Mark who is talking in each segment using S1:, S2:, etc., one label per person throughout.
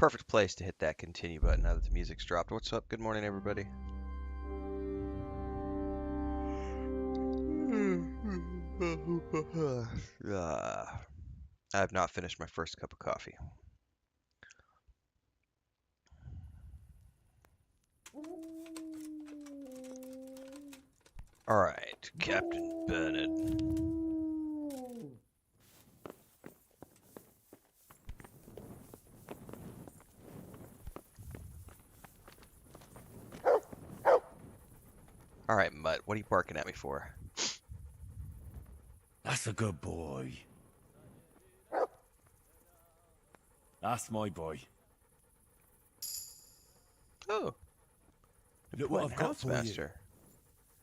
S1: Perfect place to hit that continue button now that the music's dropped. What's up? Good morning, everybody. I have not finished my first cup of coffee. All right, Captain Bernard. All right, Mutt, what are you barking at me for?
S2: That's a good boy. That's my boy.
S1: Oh,
S2: Look what
S1: important
S2: I've got for
S1: housemaster.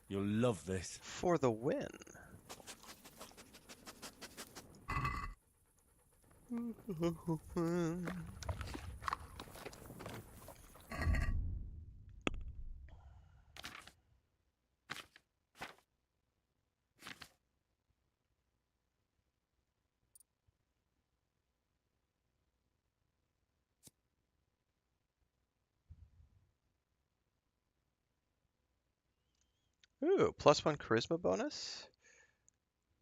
S2: you. You'll love this.
S1: For the win. Ooh, +1 charisma bonus?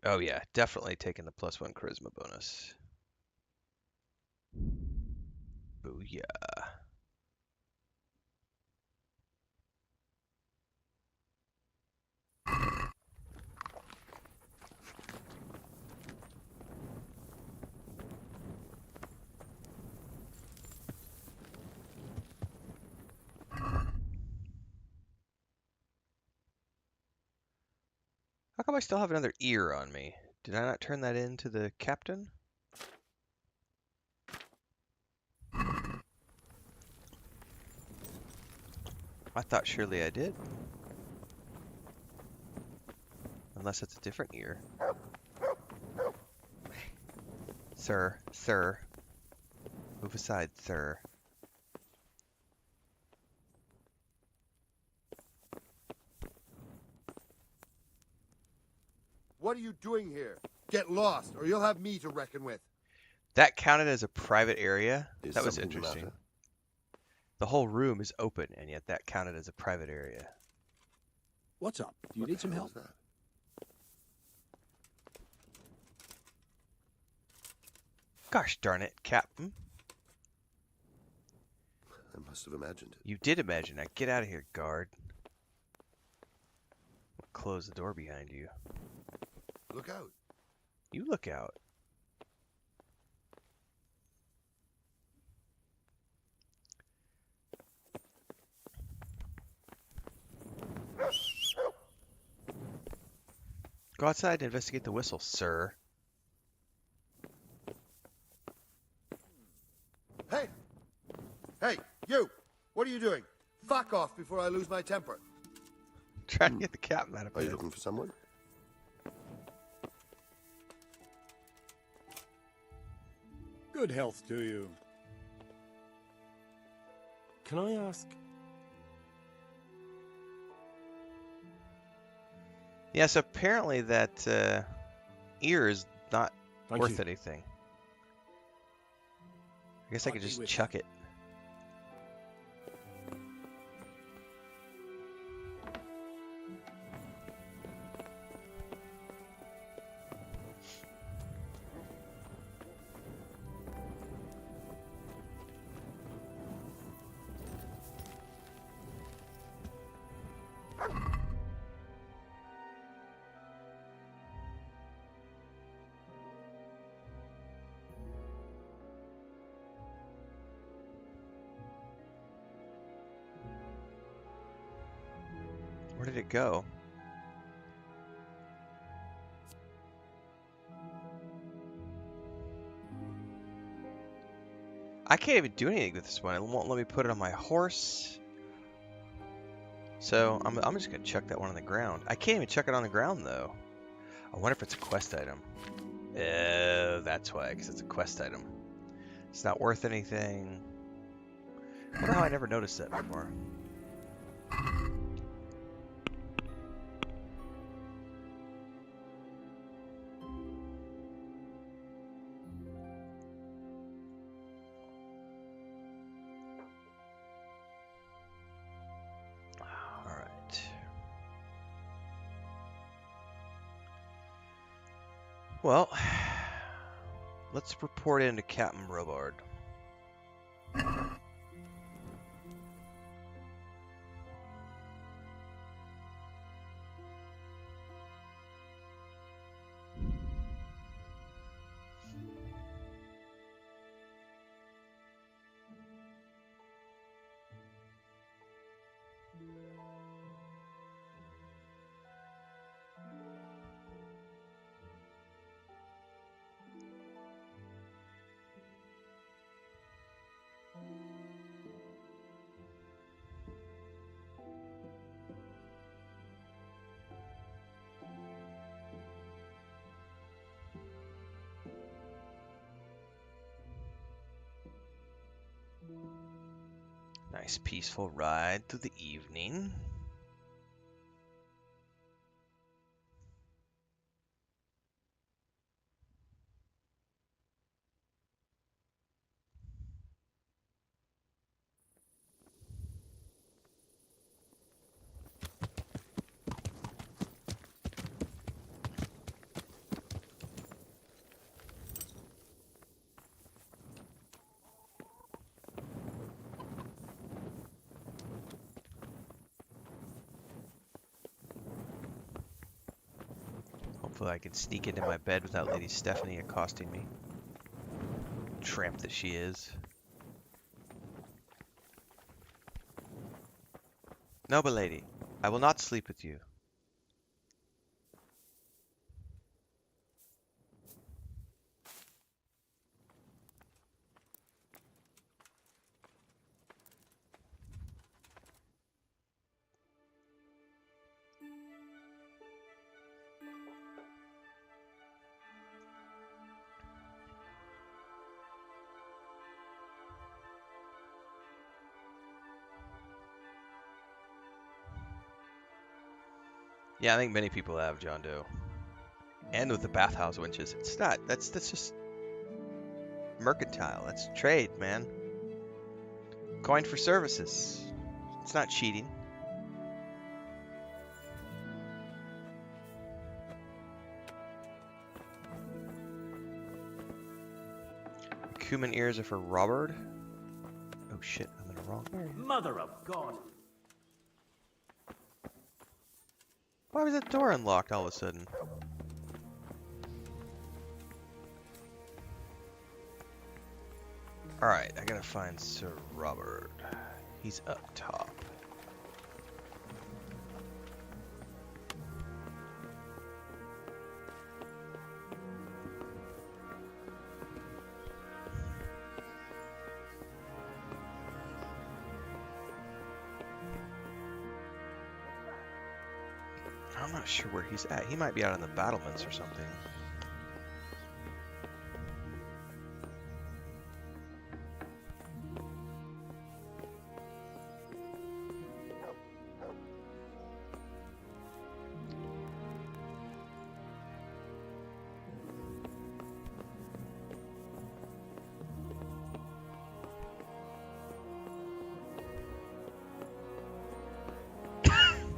S1: Oh yeah, definitely taking the +1 charisma bonus. Booyah. How come I still have another ear on me? Did I not turn that in to the captain? I thought surely I did. Unless it's a different ear. Sir, sir. Move aside, sir.
S3: What are you doing here? Get lost, or you'll have me to reckon with.
S1: That counted as a private area?
S3: Is
S1: That was
S3: something the
S1: interesting.
S3: matter?
S1: The whole room is open, and yet that counted as a private area.
S4: What's up? Do you
S3: What
S4: need
S3: the
S4: some
S3: hell
S4: help?
S3: is that?
S1: Gosh darn it, Captain.
S3: I must have imagined it.
S1: You did imagine that. Get out of here, guard. I'll close the door behind you.
S3: Look out.
S1: You look out. Go outside and investigate the whistle, sir.
S3: Hey! Hey, you! What are you doing? Fuck off before I lose my temper.
S1: Trying to get the captain out of
S3: Are you
S1: bed.
S3: looking for someone?
S4: Good health to you.
S2: Can I ask?
S1: Yes, apparently that ear is not
S2: Thank
S1: worth
S2: you.
S1: anything. I guess I
S4: God
S1: could
S4: be
S1: just
S4: with
S1: chuck it. Where did it go? I can't even do anything with this one. It won't let me put it on my horse. So I'm just gonna chuck that one on the ground. I can't even chuck it on the ground though. I wonder if it's a quest item. Oh, that's why, because it's a quest item. It's not worth anything. I wonder how I never noticed that before. Well, let's report in to Captain Merhojed. Nice peaceful ride through the evening. Hopefully I can sneak into my bed without Lady Stephanie accosting me. Tramp that she is. Noble lady, I will not sleep with you. Yeah, I think many people have, John Doe. And with the bathhouse winches. It's not, that's just mercantile. That's trade, man. Coin for services. It's not cheating. Cumin ears are for Robert. Oh shit, I'm in the wrong area.
S2: Mother of God!
S1: Why was that door unlocked all of a sudden? Alright, I gotta find Sir Robert. He's up top. I'm not sure where he's at. He might be out in the battlements or something.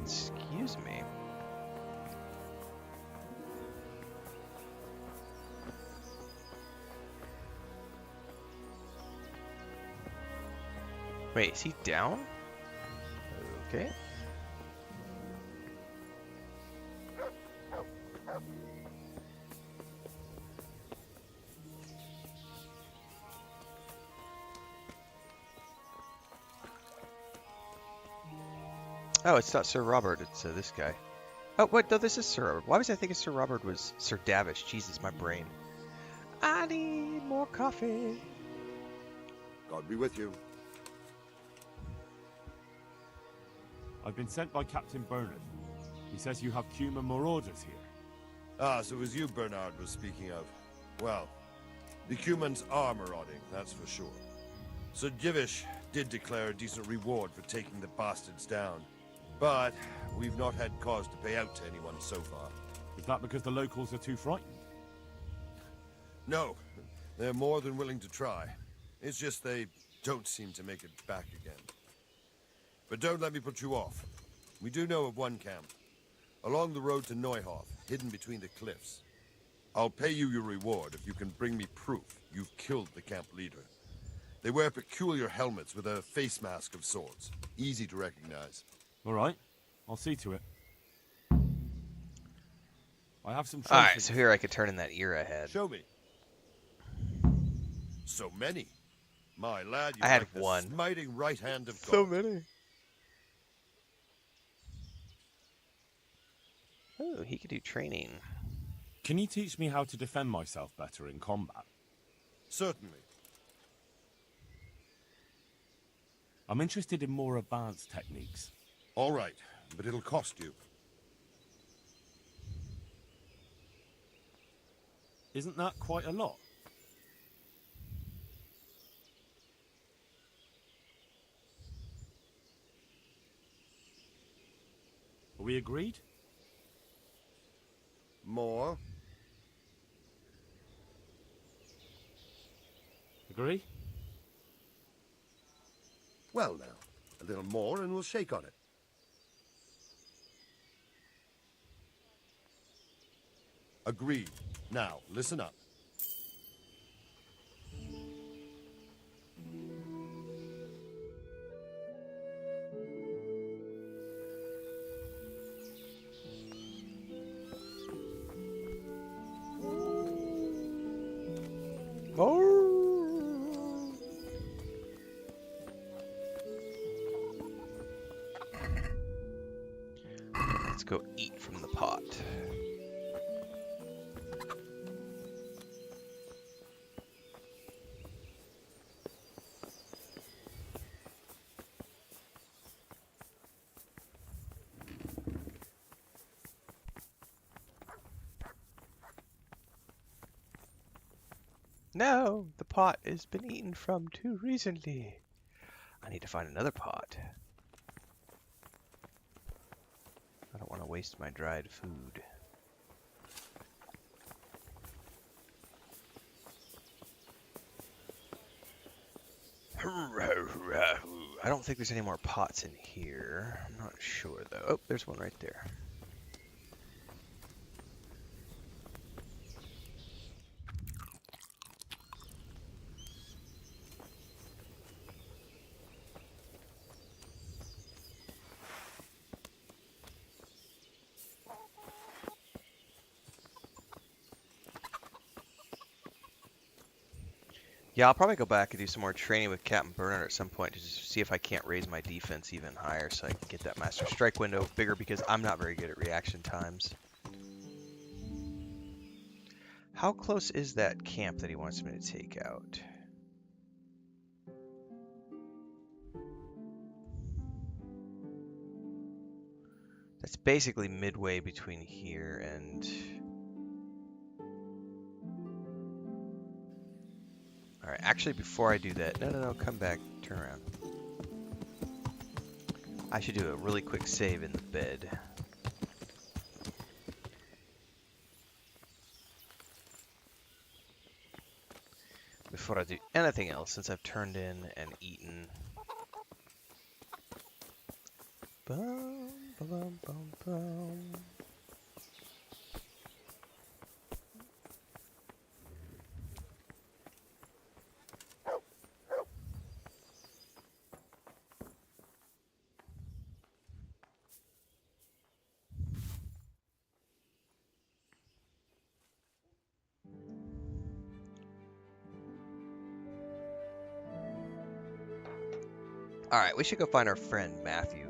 S1: Excuse me. Wait, is he down? Okay. Oh, it's not Sir Robert, it's this guy. Oh, wait, no, this is Sir Robert. Why was I thinking Sir Robert was Sir Davish? Jesus, my brain. I need more coffee.
S3: God be with you.
S2: I've been sent by Captain Bernard. He says you have Cumin marauders here.
S3: Ah, so it was you Bernard was speaking of. Well, the humans are marauding, that's for sure. Sir Divish did declare a decent reward for taking the bastards down. But we've not had cause to pay out to anyone so far.
S2: Is that because the locals are too frightened?
S3: No, they're more than willing to try. It's just they don't seem to make it back again. But don't let me put you off. We do know of one camp. Along the road to Neuhof, hidden between the cliffs. I'll pay you your reward if you can bring me proof you've killed the camp leader. They wear peculiar helmets with a face mask of sorts. Easy to recognize.
S2: All right, I'll see to it. I have some
S1: Alright,
S2: trophies.
S1: so here I could turn in that ear I had.
S3: Show me. So many. My lad,
S1: I
S3: you're
S1: had
S3: like the
S1: one.
S3: smiting right hand of God.
S1: So many. Oh, he could do training.
S2: Can you teach me how to defend myself better in combat?
S3: Certainly.
S2: I'm interested in more advanced techniques.
S3: All right, but it'll cost you.
S2: Isn't that quite a lot? Are we agreed?
S3: More?
S2: Agree?
S3: Well now, a little more and we'll shake on it. Agreed. Now, listen up.
S1: Oh. Let's go eat from the pot. No, the pot has been eaten from too recently. I need to find another pot. I don't want to waste my dried food. I don't think there's any more pots in here. I'm not sure though. Oh, there's one right there. Yeah, I'll probably go back and do some more training with Captain Bernard at some point to just see if I can't raise my defense even higher so I can get that Master Strike window bigger because I'm not very good at reaction times. How close is that camp that he wants me to take out? That's basically midway between here and... Alright, actually before I do that, no, come back, turn around. I should do a really quick save in the bed. Before I do anything else, since I've turned in and eaten. Bum, bum, bum, bum. Alright, we should go find our friend, Matthew.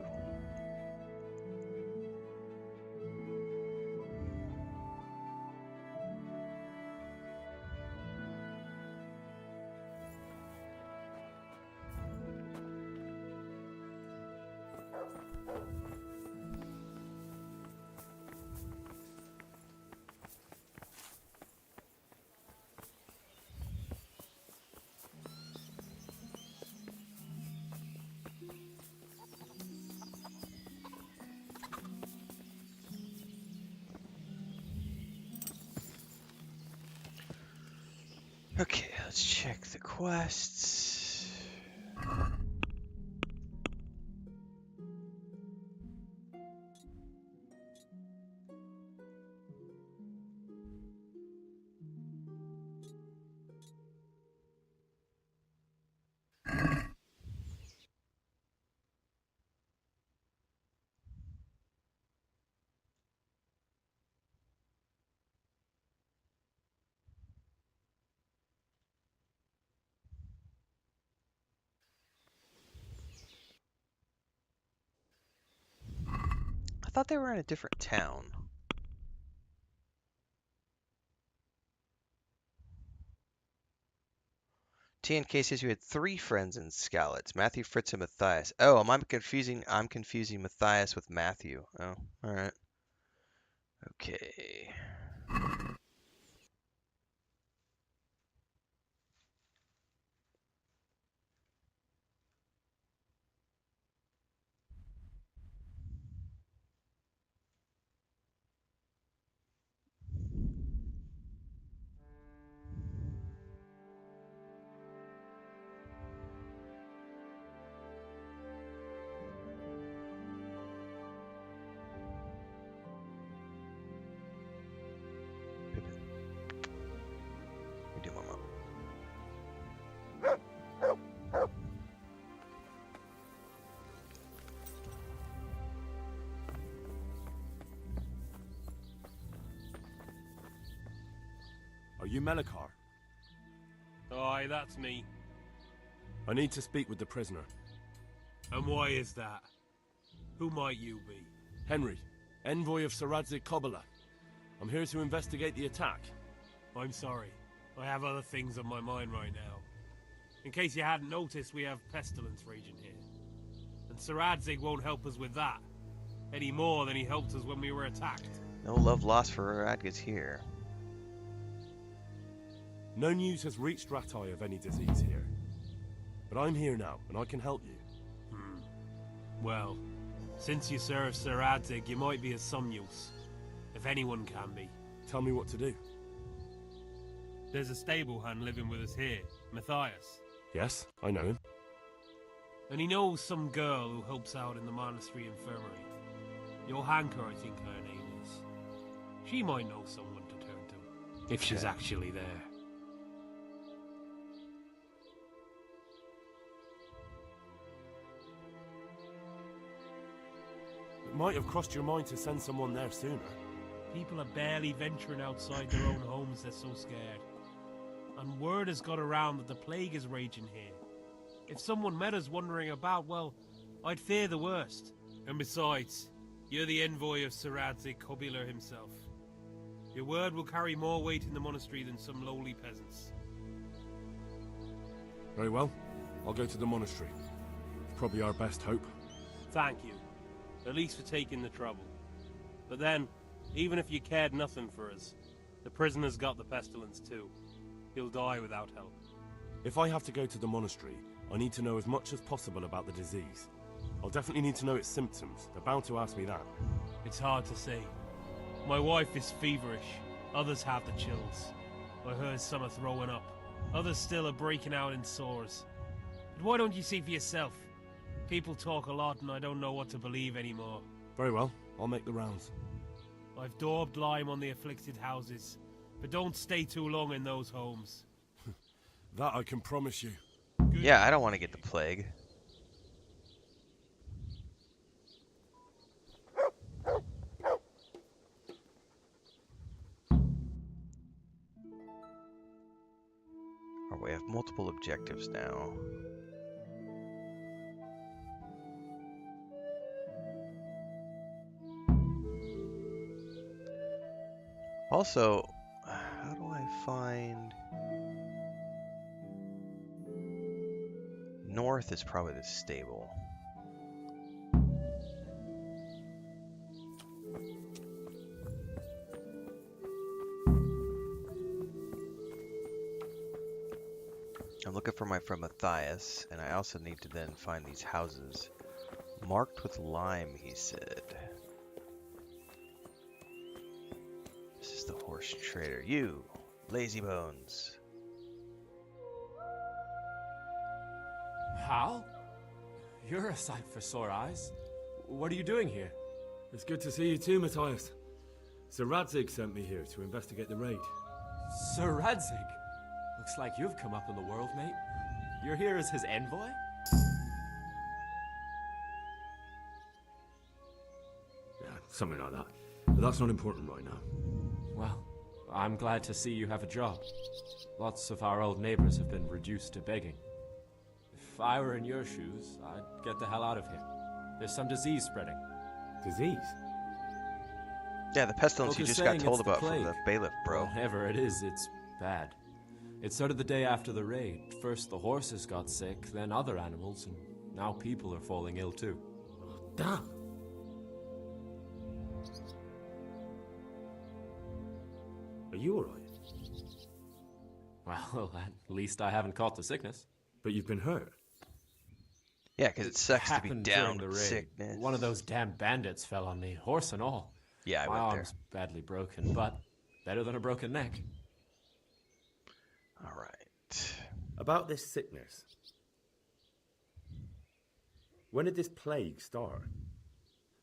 S1: Okay, let's check the quests. thought they were in a different town. TNK says you had 3 friends in Skalitz. Matthew, Fritz, and Matthias. Oh, I'm confusing Matthias with Matthew. Oh, alright. Okay. We do one more.
S2: Are you Melikar?
S5: Aye, that's me.
S2: I need to speak with the prisoner.
S5: And why is that? Who might you be?
S2: Henry, envoy of Sir Radzig Kobyla. I'm here to investigate the attack.
S5: I'm sorry. I have other things on my mind right now. In case you hadn't noticed, we have pestilence raging here. And Sir Radzig won't help us with that. Any more than he helped us when we were attacked.
S1: No love lost for Radzig here.
S2: No news has reached Ratai of any disease here. But I'm here now, and I can help you.
S5: Well, since you serve Sir Radzig, you might be of some use. If anyone can be.
S2: Tell me what to do.
S5: There's a stable hand living with us here, Matthias.
S2: Yes, I know him.
S5: And he knows some girl who helps out in the monastery infirmary. Johanka, I think her name is. She might know someone to turn to, if she's actually there.
S2: It might have crossed your mind to send someone there sooner.
S5: People are barely venturing outside their own homes, they're so scared. And word has got around that the plague is raging here. If someone met us wandering about, well, I'd fear the worst. And besides, you're the envoy of Sir Radzig Kobyla himself. Your word will carry more weight in the monastery than some lowly peasants.
S2: Very well. I'll go to the monastery. It's probably our best hope.
S5: Thank you. At least for taking the trouble. But then, even if you cared nothing for us, the prisoner's got the pestilence too. He'll die without help.
S2: If I have to go to the monastery, I need to know as much as possible about the disease. I'll definitely need to know its symptoms. They're bound to ask me that.
S5: It's hard to say. My wife is feverish. Others have the chills. I heard some are throwing up. Others still are breaking out in sores. But why don't you see for yourself? People talk a lot and I don't know what to believe anymore.
S2: Very well. I'll make the rounds.
S5: I've daubed lime on the afflicted houses, but don't stay too long in those homes.
S2: That I can promise you.
S5: Good.
S1: Yeah, I don't want to get the plague. Oh, we have multiple objectives now. Also, how do I find... North is probably the stable. I'm looking for my friend Matthias, and I also need to then find these houses. Marked with lime, he said. This is the horse trader. You, lazy bones.
S6: Hal? You're a sight for sore eyes. What are you doing here?
S2: It's good to see you too, Matthias. Sir Radzig sent me here to investigate the raid.
S6: Sir Radzig? Looks like you've come up in the world, mate. You're here as his envoy?
S2: Yeah, something like that. But that's not important right now.
S6: Well, I'm glad to see you have a job. Lots of our old neighbors have been reduced to begging. If I were in your shoes, I'd get the hell out of here. There's some disease spreading.
S2: Disease?
S1: Yeah, the pestilence
S6: Folk
S1: you
S6: are
S1: just got
S6: saying
S1: told
S6: it's the
S1: about from the
S6: plague.
S1: bailiff, bro.
S6: Whatever it is, it's bad. It started the day after the raid. First the horses got sick, then other animals, and now people are falling ill too.
S2: Damn. Are you alright?
S6: Well, at least I haven't caught the sickness.
S2: But you've been hurt.
S1: Yeah, because it sucks to be
S6: Happened
S1: down
S6: during the
S1: with
S6: raid.
S1: sickness.
S6: One of those damn bandits fell on me, horse and all.
S1: Yeah, I
S6: My
S1: went there.
S6: arm's badly broken, but better than a broken neck.
S1: All right.
S2: About this sickness. When did this plague start?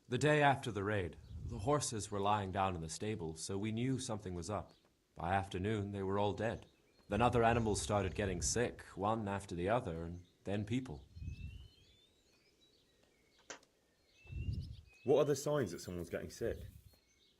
S6: The day after the raid, the horses were lying down in the stable, so we knew something was up. By afternoon, they were all dead. Then other animals started getting sick, one after the other, and then people.
S2: What are the signs that someone's getting sick?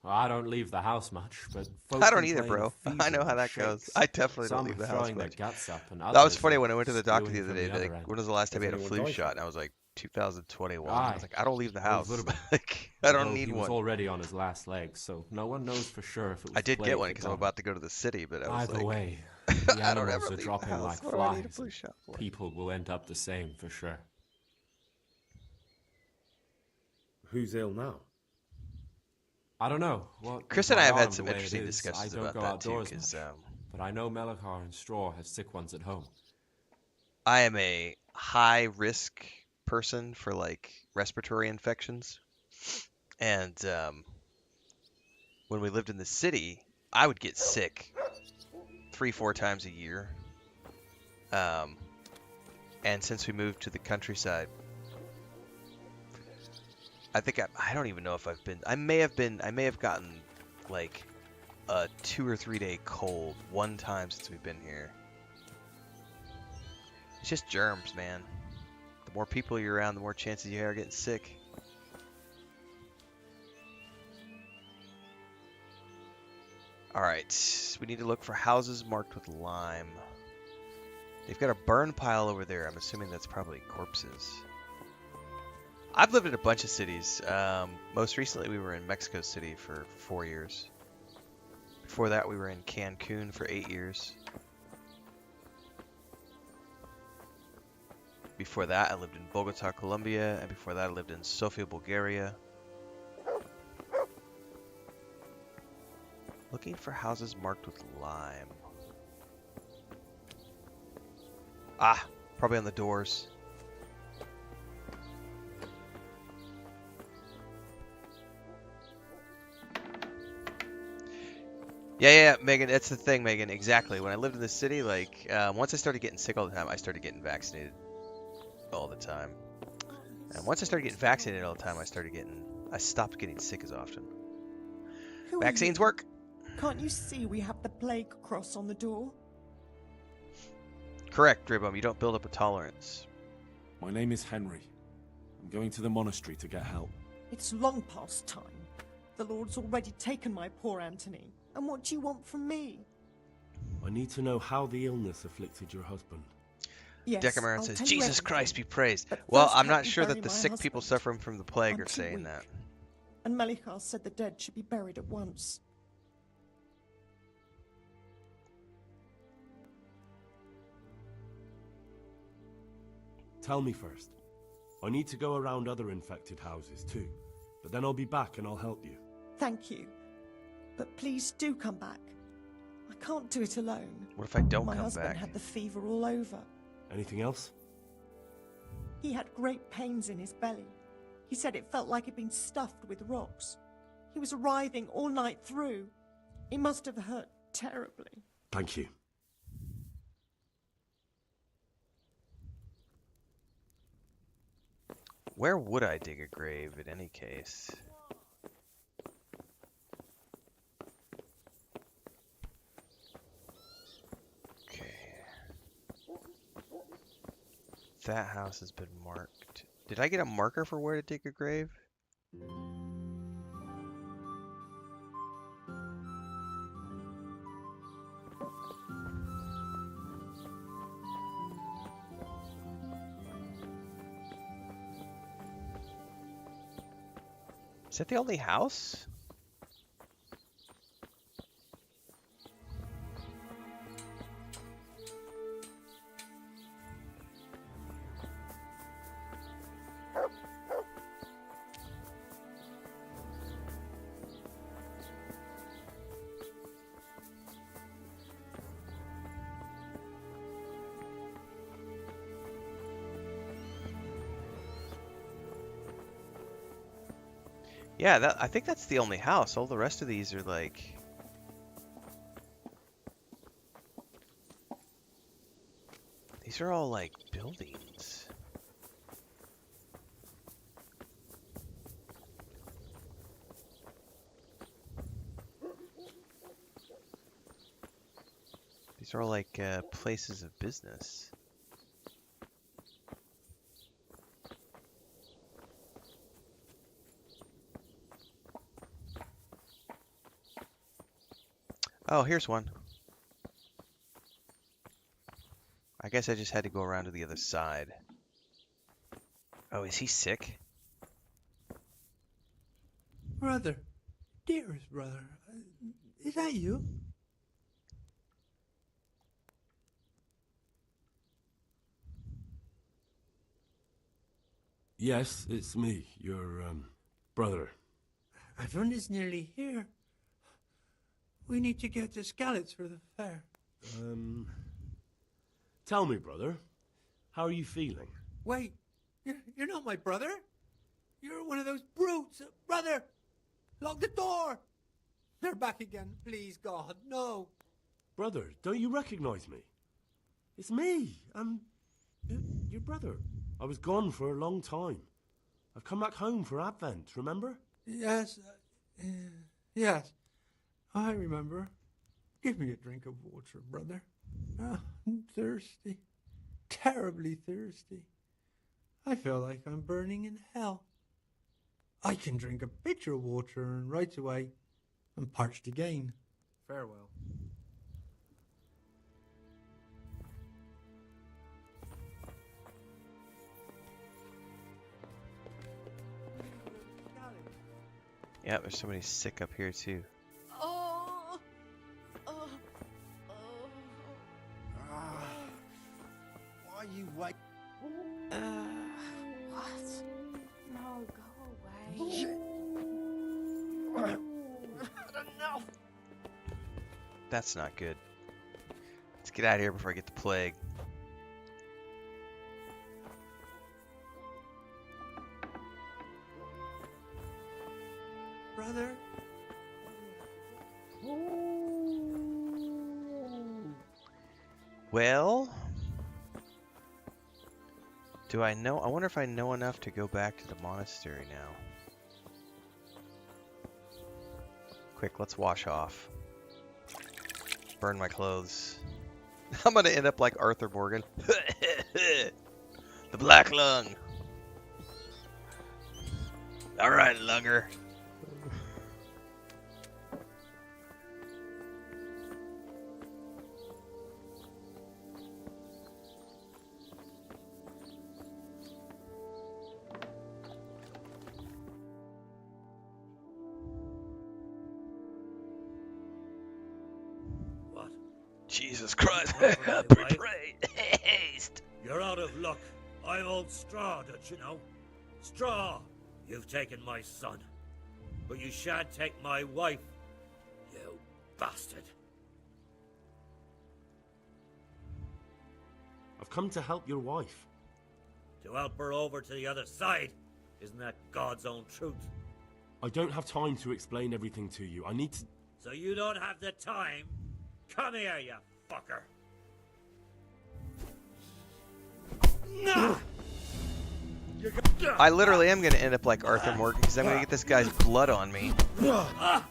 S6: Well, I don't leave the house much, but folk
S1: I don't either,
S6: complain
S1: bro.
S6: of fever
S1: I know how
S6: and
S1: that goes.
S6: shakes.
S1: I definitely don't
S6: Some
S1: leave
S6: are
S1: the house
S6: throwing their
S1: much.
S6: guts up, and
S1: That was
S6: others
S1: funny
S6: are
S1: when I went to the doctor the
S6: spewing
S1: other
S6: from
S1: day.
S6: the
S1: Like,
S6: other end.
S1: when was the last time he
S2: Has
S1: had a
S2: anyone
S1: flu
S2: died
S1: shot?
S2: from
S1: And I was like, 2021.
S6: Aye.
S1: I was like, I don't leave the house.
S6: little bit.
S1: Like, I don't
S6: Although
S1: need
S6: he
S1: one.
S6: was already on his last leg, so no one knows for sure if it was
S1: I did
S6: plague
S1: get one
S6: that
S1: because I'm
S6: got him.
S1: about to go to the city, but I was
S6: Either
S1: like,
S6: way, the
S1: I don't
S6: animals
S1: ever
S6: are
S1: leave the
S6: dropping
S1: house.
S6: like
S1: What do I need a
S6: flies.
S1: flu
S6: and
S1: shot for?
S6: People will end up the same for sure.
S2: Who's ill now?
S6: I don't know. What
S1: Chris
S6: with
S1: and I
S6: my
S1: have had
S6: arm
S1: some
S6: the way it
S1: interesting
S6: is,
S1: discussions
S6: I don't
S1: about
S6: go
S1: that too,
S6: outdoors
S1: because
S6: much. But I know Melachar and Straw have sick ones at home.
S1: I am a high risk person for like respiratory infections, and when we lived in the city, I would get sick 3-4 times a year. And since we moved to the countryside, I think I don't even know if I've been. I may have gotten like a 2 or 3 day cold one time since we've been here. It's just germs, man. The more people you're around, the more chances you are getting sick. Alright, we need to look for houses marked with lime. They've got a burn pile over there. I'm assuming that's probably corpses. I've lived in a bunch of cities. Most recently, we were in Mexico City for 4 years. Before that, we were in Cancun for 8 years. Before that, I lived in Bogota, Colombia, and before that, I lived in Sofia, Bulgaria. Looking for houses marked with lime. Ah, probably on the doors. Yeah, Megan, that's the thing, Megan. Exactly. When I lived in the city, like, once I started getting sick all the time, I started getting vaccinated all the time. And once I started getting vaccinated all the time, I stopped getting sick as often.
S7: Who are
S1: Vaccines
S7: you?
S1: work.
S7: Can't you see we have the plague cross on the door?
S1: Correct, Dribum. You don't build up a tolerance.
S2: My name is Henry. I'm going to the monastery to get help.
S7: It's long past time. The Lord's already taken my poor Anthony. And what do you want from me?
S2: I need to know how the illness afflicted your husband.
S7: Yes,
S1: Decameron
S7: I'll
S1: says,
S7: tell you
S1: Jesus
S7: everything.
S1: Christ be praised.
S7: But
S1: Well,
S7: first
S1: I'm
S7: help
S1: not
S7: me
S1: sure
S7: bury
S1: that the
S7: my
S1: sick people
S7: husband.
S1: suffering from the plague
S7: I'm
S1: are
S7: too
S1: saying
S7: weak.
S1: that.
S7: And Melichar said the dead should be buried at once.
S2: Tell me first. I need to go around other infected houses too. But then I'll be back and I'll help you.
S7: Thank you. But please do come back. I can't do it alone.
S1: What if I don't
S7: My
S1: come
S7: husband
S1: back?
S7: had the fever all over.
S2: Anything else?
S7: He had great pains in his belly. He said it felt like it'd been stuffed with rocks. He was writhing all night through. It must have hurt terribly.
S2: Thank you.
S1: Where would I dig a grave in any case? Okay. That house has been marked. Did I get a marker for where to dig a grave? Is that the only house? Yeah, I think that's the only house. All the rest of these are like... These are all like buildings. These are all like places of business. Oh, here's one. I guess I just had to go around to the other side. Oh, is he sick?
S8: Brother, dearest brother, is that you?
S2: Yes, it's me, your, brother.
S8: Everyone is nearly here. We need to get the scallops for the fair.
S2: Tell me, brother, how are you feeling?
S8: Wait, you're not my brother? You're one of those brutes. Brother, lock the door. They're back again. Please, God, no.
S2: Brother, don't you recognize me? It's me. I'm your brother. I was gone for a long time. I've come back home for Advent, remember?
S8: Yes, yes, I remember. Give me a drink of water, brother. I'm thirsty. Terribly thirsty. I feel like I'm burning in hell. I can drink a pitcher of water and right away I'm parched again. Farewell.
S1: Yeah, there's somebody sick up here too.
S7: Oh.
S4: Why you wait?
S9: What? No, go away.
S4: Shit. Enough.
S1: That's not good. Let's get out of here before I get the plague.
S8: Brother?
S1: Well, do I know? I wonder if I know enough to go back to the monastery now. Quick, let's wash off. Burn my clothes. I'm gonna end up like Arthur Morgan. The Black Lung. Alright, Lunger.
S10: What?
S1: Jesus Christ.
S10: Right.
S1: Pray. Haste.
S10: You're out of luck. I'm old Straw, don't you know? Straw, you've taken my son. But you shan't take my wife, you bastard.
S2: I've come to help your wife.
S10: To help her over to the other side. Isn't that God's own truth?
S2: I don't have time to explain everything to you. I need to...
S10: So you don't have the time? Come here, you fucker.
S1: I literally am gonna end up like Arthur Morgan because I'm gonna get this guy's blood on me.
S10: Yeah.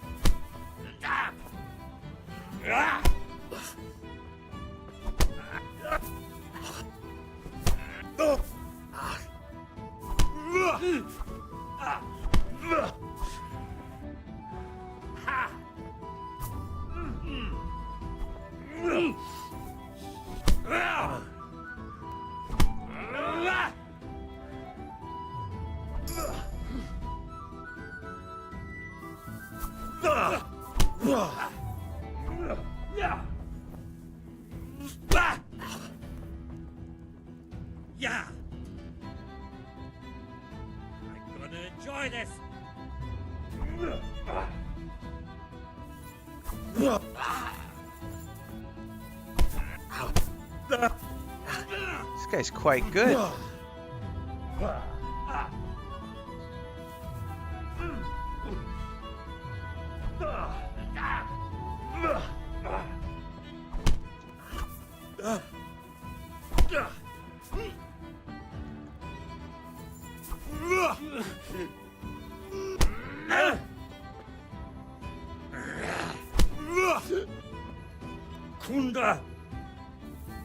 S10: I'm gonna enjoy this.
S1: This guy's quite good.
S10: Kunda!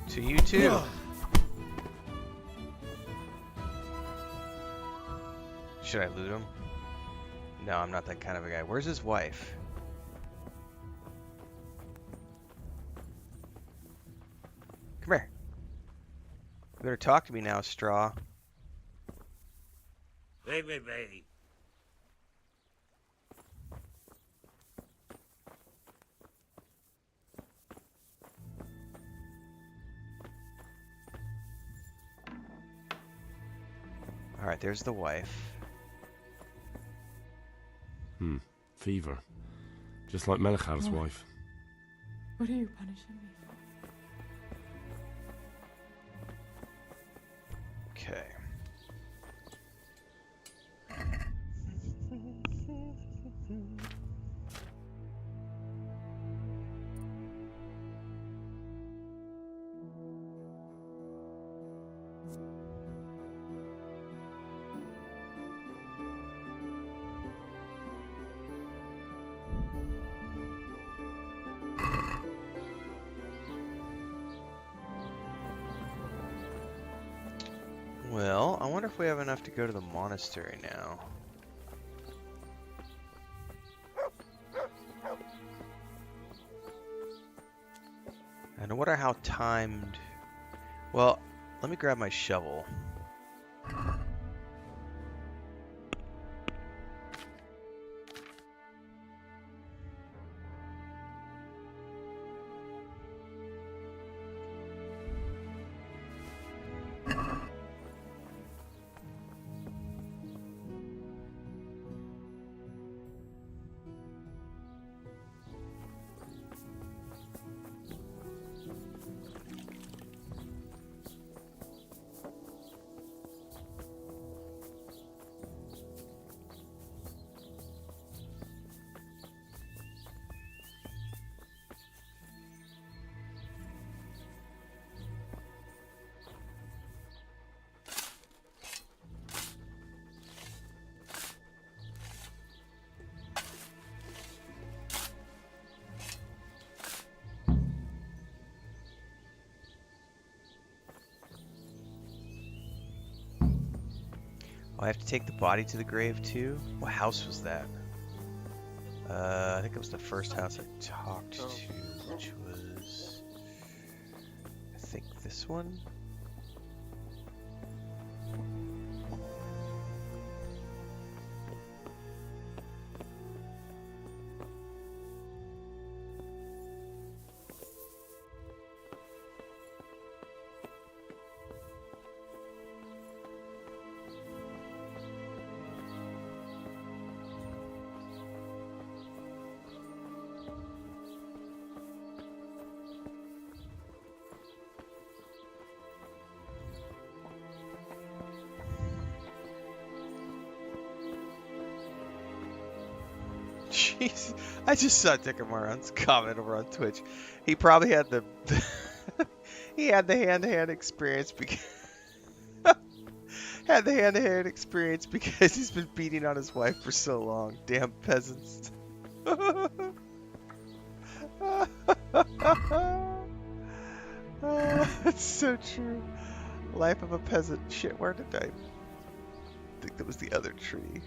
S1: To you too. Should I loot him? No, I'm not that kind of a guy. Where's his wife? Come here. You better talk to me now, Straw.
S10: Baby.
S1: Alright, there's the wife.
S2: Fever. Just like Merhojed's wife.
S9: What are you punishing me for?
S1: Okay. Well, I wonder if we have enough to go to the monastery now. And I wonder how timed... Well, let me grab my shovel. Oh, I have to take the body to the grave too? What house was that? I think it was the first house I talked to, which was... I think this one? Jeez, I just saw Dickamoron's comment over on Twitch. He probably had the he had the hand-to-hand experience because because he's been beating on his wife for so long. Damn peasants. It's so true. Life of a peasant. Shit, where did I think that was the other tree?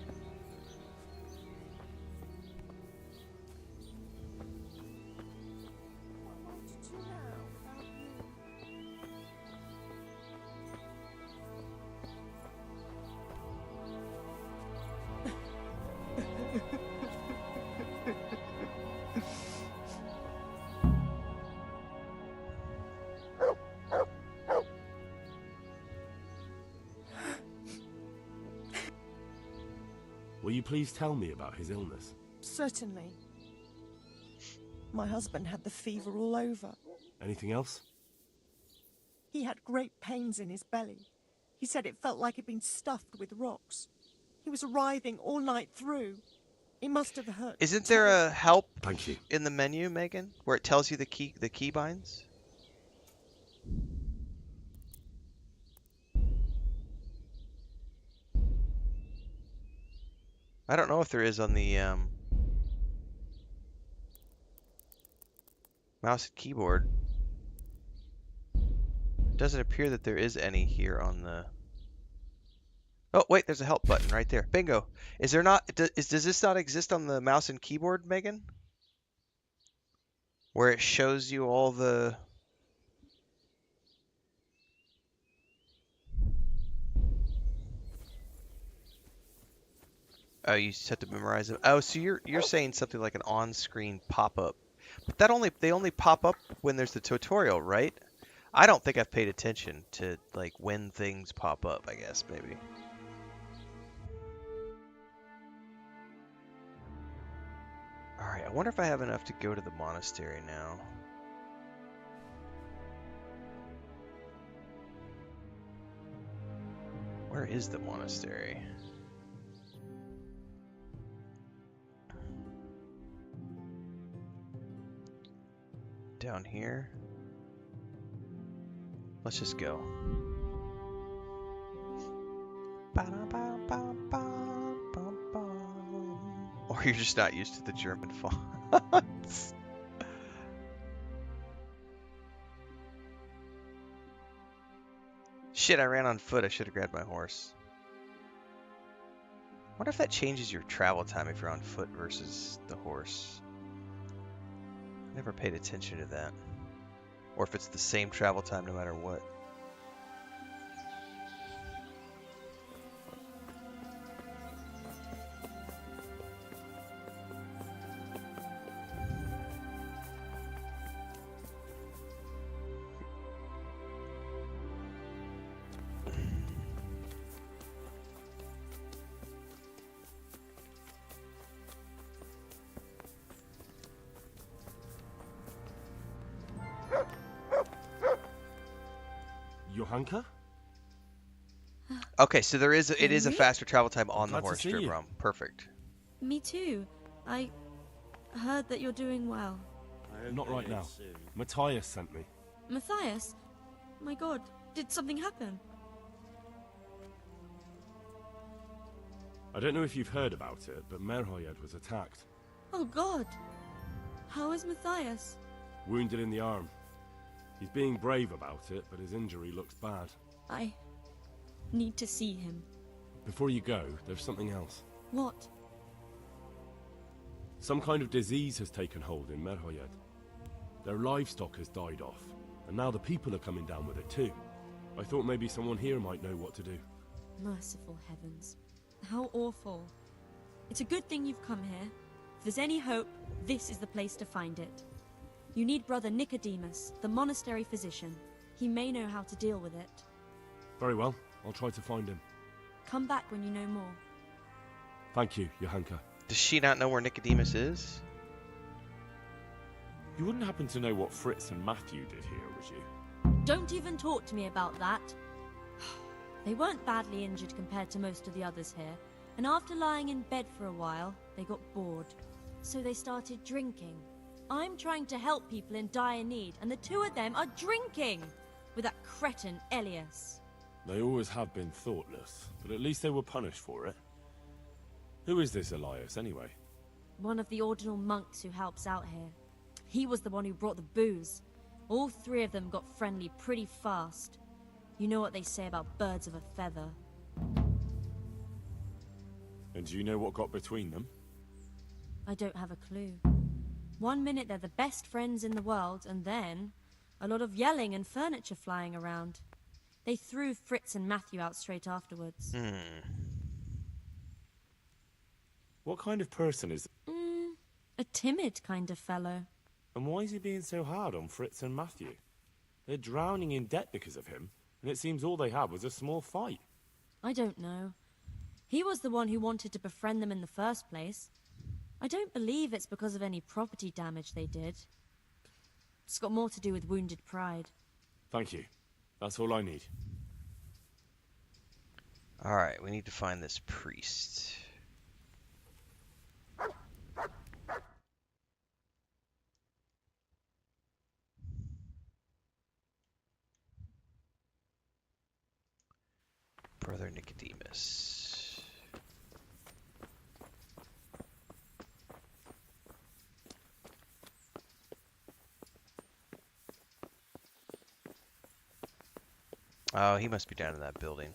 S2: Will you please tell me about his illness?
S7: Certainly. My husband had the fever all over.
S2: Anything else?
S7: He had great pains in his belly. He said it felt like it'd been stuffed with rocks. He was writhing all night through. It must have hurt.
S1: Isn't there a help
S2: Thank you.
S1: in the menu, Megan, where it tells you the key binds? I don't know if there is on the mouse and keyboard. It doesn't appear that there is any here on the... Oh, wait, there's a help button right there. Bingo. Is there not... Does this not exist on the mouse and keyboard, Megan? Where it shows you all the... Oh, you just have to memorize them. Oh, so you're saying something like an on-screen pop-up. But they only pop up when there's the tutorial, right? I don't think I've paid attention to like when things pop up, I guess, maybe. Alright, I wonder if I have enough to go to the monastery now. Where is the monastery? Down here. Let's just go. Or you're just not used to the German fonts. Shit, I ran on foot. I should have grabbed my horse. Wonder if that changes your travel time if you're on foot versus the horse. Never paid attention to that. Or if it's the same travel time no matter what.
S2: Johanka?
S1: Okay, so it is a faster travel time on the
S2: Glad to
S1: horse
S2: see
S1: trip
S2: you.
S1: ROM. Perfect.
S9: Me too. I heard that you're doing well.
S2: Not right now. Matthias sent me.
S9: Matthias? My god, did something happen?
S2: I don't know if you've heard about it, but Merhojed was attacked.
S9: Oh god. How is Matthias?
S2: Wounded in the arm. He's being brave about it, but his injury looks bad.
S9: I need to see him.
S2: Before you go, there's something else.
S9: What?
S2: Some kind of disease has taken hold in Merhojed. Their livestock has died off, and now the people are coming down with it too. I thought maybe someone here might know what to do.
S9: Merciful heavens. How awful. It's a good thing you've come here. If there's any hope, this is the place to find it. You need Brother Nicodemus, the monastery physician. He may know how to deal with it.
S2: Very well, I'll try to find him.
S9: Come back when you know more.
S2: Thank you, Johanka.
S1: Does she not know where Nicodemus is?
S11: You wouldn't happen to know what Fritz and Matthew did here, would you?
S9: Don't even talk to me about that. They weren't badly injured compared to most of the others here, and after lying in bed for a while, they got bored. So they started drinking. I'm trying to help people in dire need, and the two of them are drinking! With that cretin Elias.
S11: They always have been thoughtless, but at least they were punished for it. Who is this Elias, anyway?
S9: One of the ordinal monks who helps out here. He was the one who brought the booze. All three of them got friendly pretty fast. You know what they say about birds of a feather.
S11: And do you know what got between them?
S9: I don't have a clue. One minute they're the best friends in the world, and then a lot of yelling and furniture flying around. They threw Fritz and Matthew out straight afterwards.
S11: What kind of person is...
S9: A timid kind of fellow.
S11: And why is he being so hard on Fritz and Matthew? They're drowning in debt because of him, and it seems all they had was a small fight.
S9: I don't know. He was the one who wanted to befriend them in the first place. I don't believe it's because of any property damage they did. It's got more to do with wounded pride.
S11: Thank you. That's all I need.
S1: Alright, we need to find this priest. Brother Nicodemus. Oh, he must be down in that building.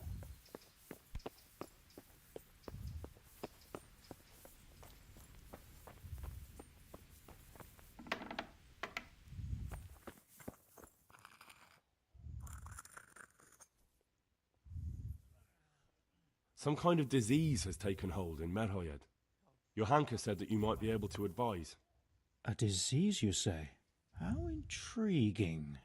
S2: Some kind of disease has taken hold in Merhojed. Your Hanker said that you might be able to advise.
S12: A disease, you say? How intriguing.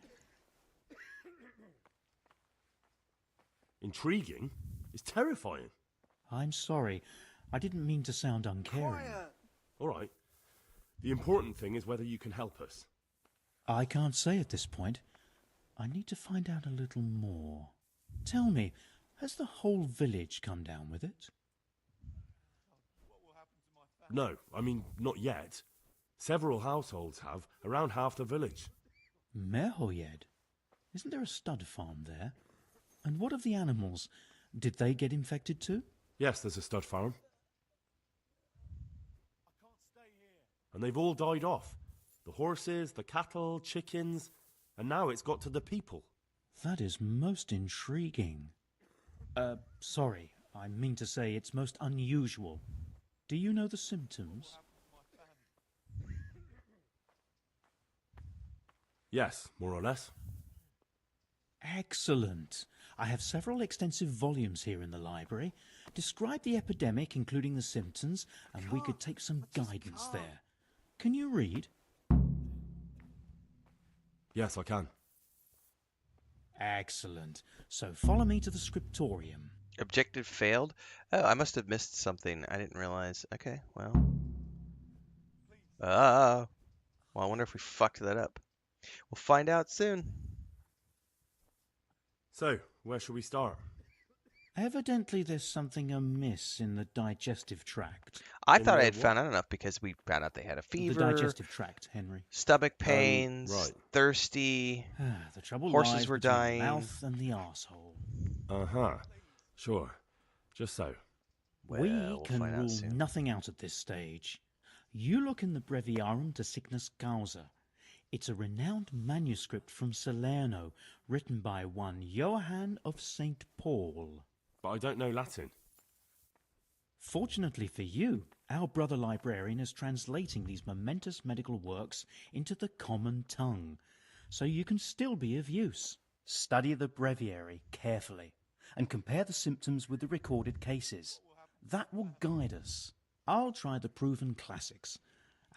S2: Intriguing? It's terrifying.
S12: I'm sorry. I didn't mean to sound uncaring.
S2: All right. The important thing is whether you can help us.
S12: I can't say at this point. I need to find out a little more. Tell me, has the whole village come down with it?
S2: No, I mean, not yet. Several households have, around half the village.
S12: Merhojed? Isn't there a stud farm there? And what of the animals? Did they get infected too?
S2: Yes, there's a stud farm. And they've all died off. The horses, the cattle, chickens, and now it's got to the people.
S12: That is most intriguing. Sorry, I mean to say it's most unusual. Do you know the symptoms?
S2: Yes, more or less.
S12: Excellent. I have several extensive volumes here in the library. Describe the epidemic, including the symptoms, and we could take some guidance there. Can you read?
S2: Yes, I can.
S12: Excellent. So follow me to the scriptorium.
S1: Objective failed? Oh, I must have missed something. I didn't realize. Okay, well. Well, I wonder if we fucked that up. We'll find out soon.
S2: So, where should we start?
S12: Evidently there's something amiss in the digestive tract.
S1: I thought I had found out enough because we found out they had a fever.
S12: The digestive tract, Henry.
S1: Stomach pains,
S2: right.
S1: thirsty.
S12: The trouble
S1: horses
S12: lies
S1: were
S12: between
S1: dying.
S12: The mouth and the arsehole.
S2: Uh-huh. Sure. Just so.
S1: Well,
S12: We
S1: we'll
S12: can
S1: find out
S12: rule
S1: soon.
S12: nothing out at this stage. You look in the Breviarum de Sickness Causa. It's a renowned manuscript from Salerno, written by one Johann of St. Paul.
S2: But I don't know Latin.
S12: Fortunately for you, our brother librarian is translating these momentous medical works into the common tongue, so you can still be of use. Study the breviary carefully and compare the symptoms with the recorded cases. That will guide us. I'll try the proven classics,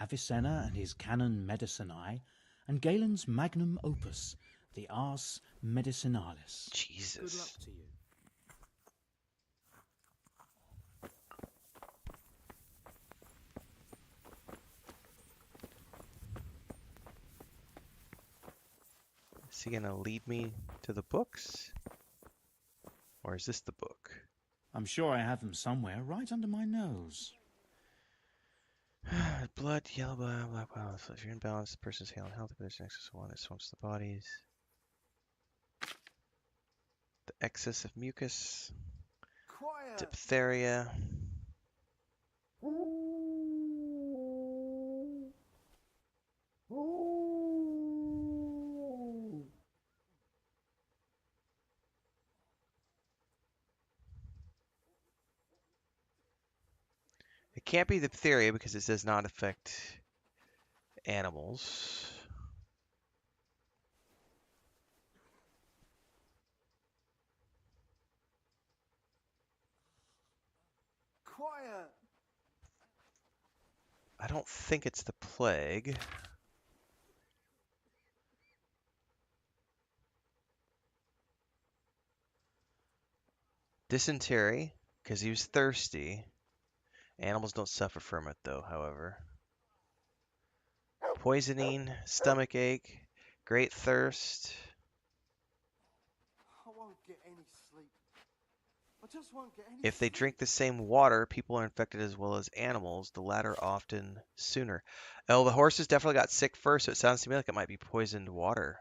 S12: Avicenna and his Canon Medicinae, and Galen's magnum opus, the Ars Medicinalis.
S1: Jesus.
S5: Good luck to you.
S1: Is he gonna lead me to the books? Or is this the book?
S12: I'm sure I have them somewhere, right under my nose.
S1: Blood, yellow blood, black blood. So if you're imbalanced, the person's hale and healthy, but there's an excess of water that swamps the bodies. The excess of mucus.
S4: Quiet.
S1: Diphtheria. It can't be diphtheria because it does not affect animals.
S4: Quiet.
S1: I don't think it's the plague. Dysentery, because he was thirsty. Animals don't suffer from it, though, however. Poisoning, stomach ache, great thirst.
S4: I won't get any sleep. I just won't get any
S1: If they
S4: sleep.
S1: drink the same water, people are infected as well as animals, the latter often sooner. Oh, the horses definitely got sick first, so it sounds to me like it might be poisoned water.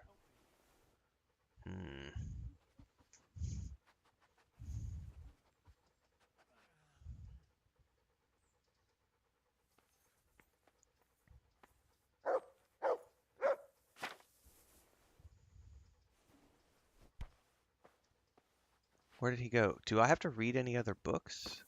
S1: Where did he go? Do I have to read any other books?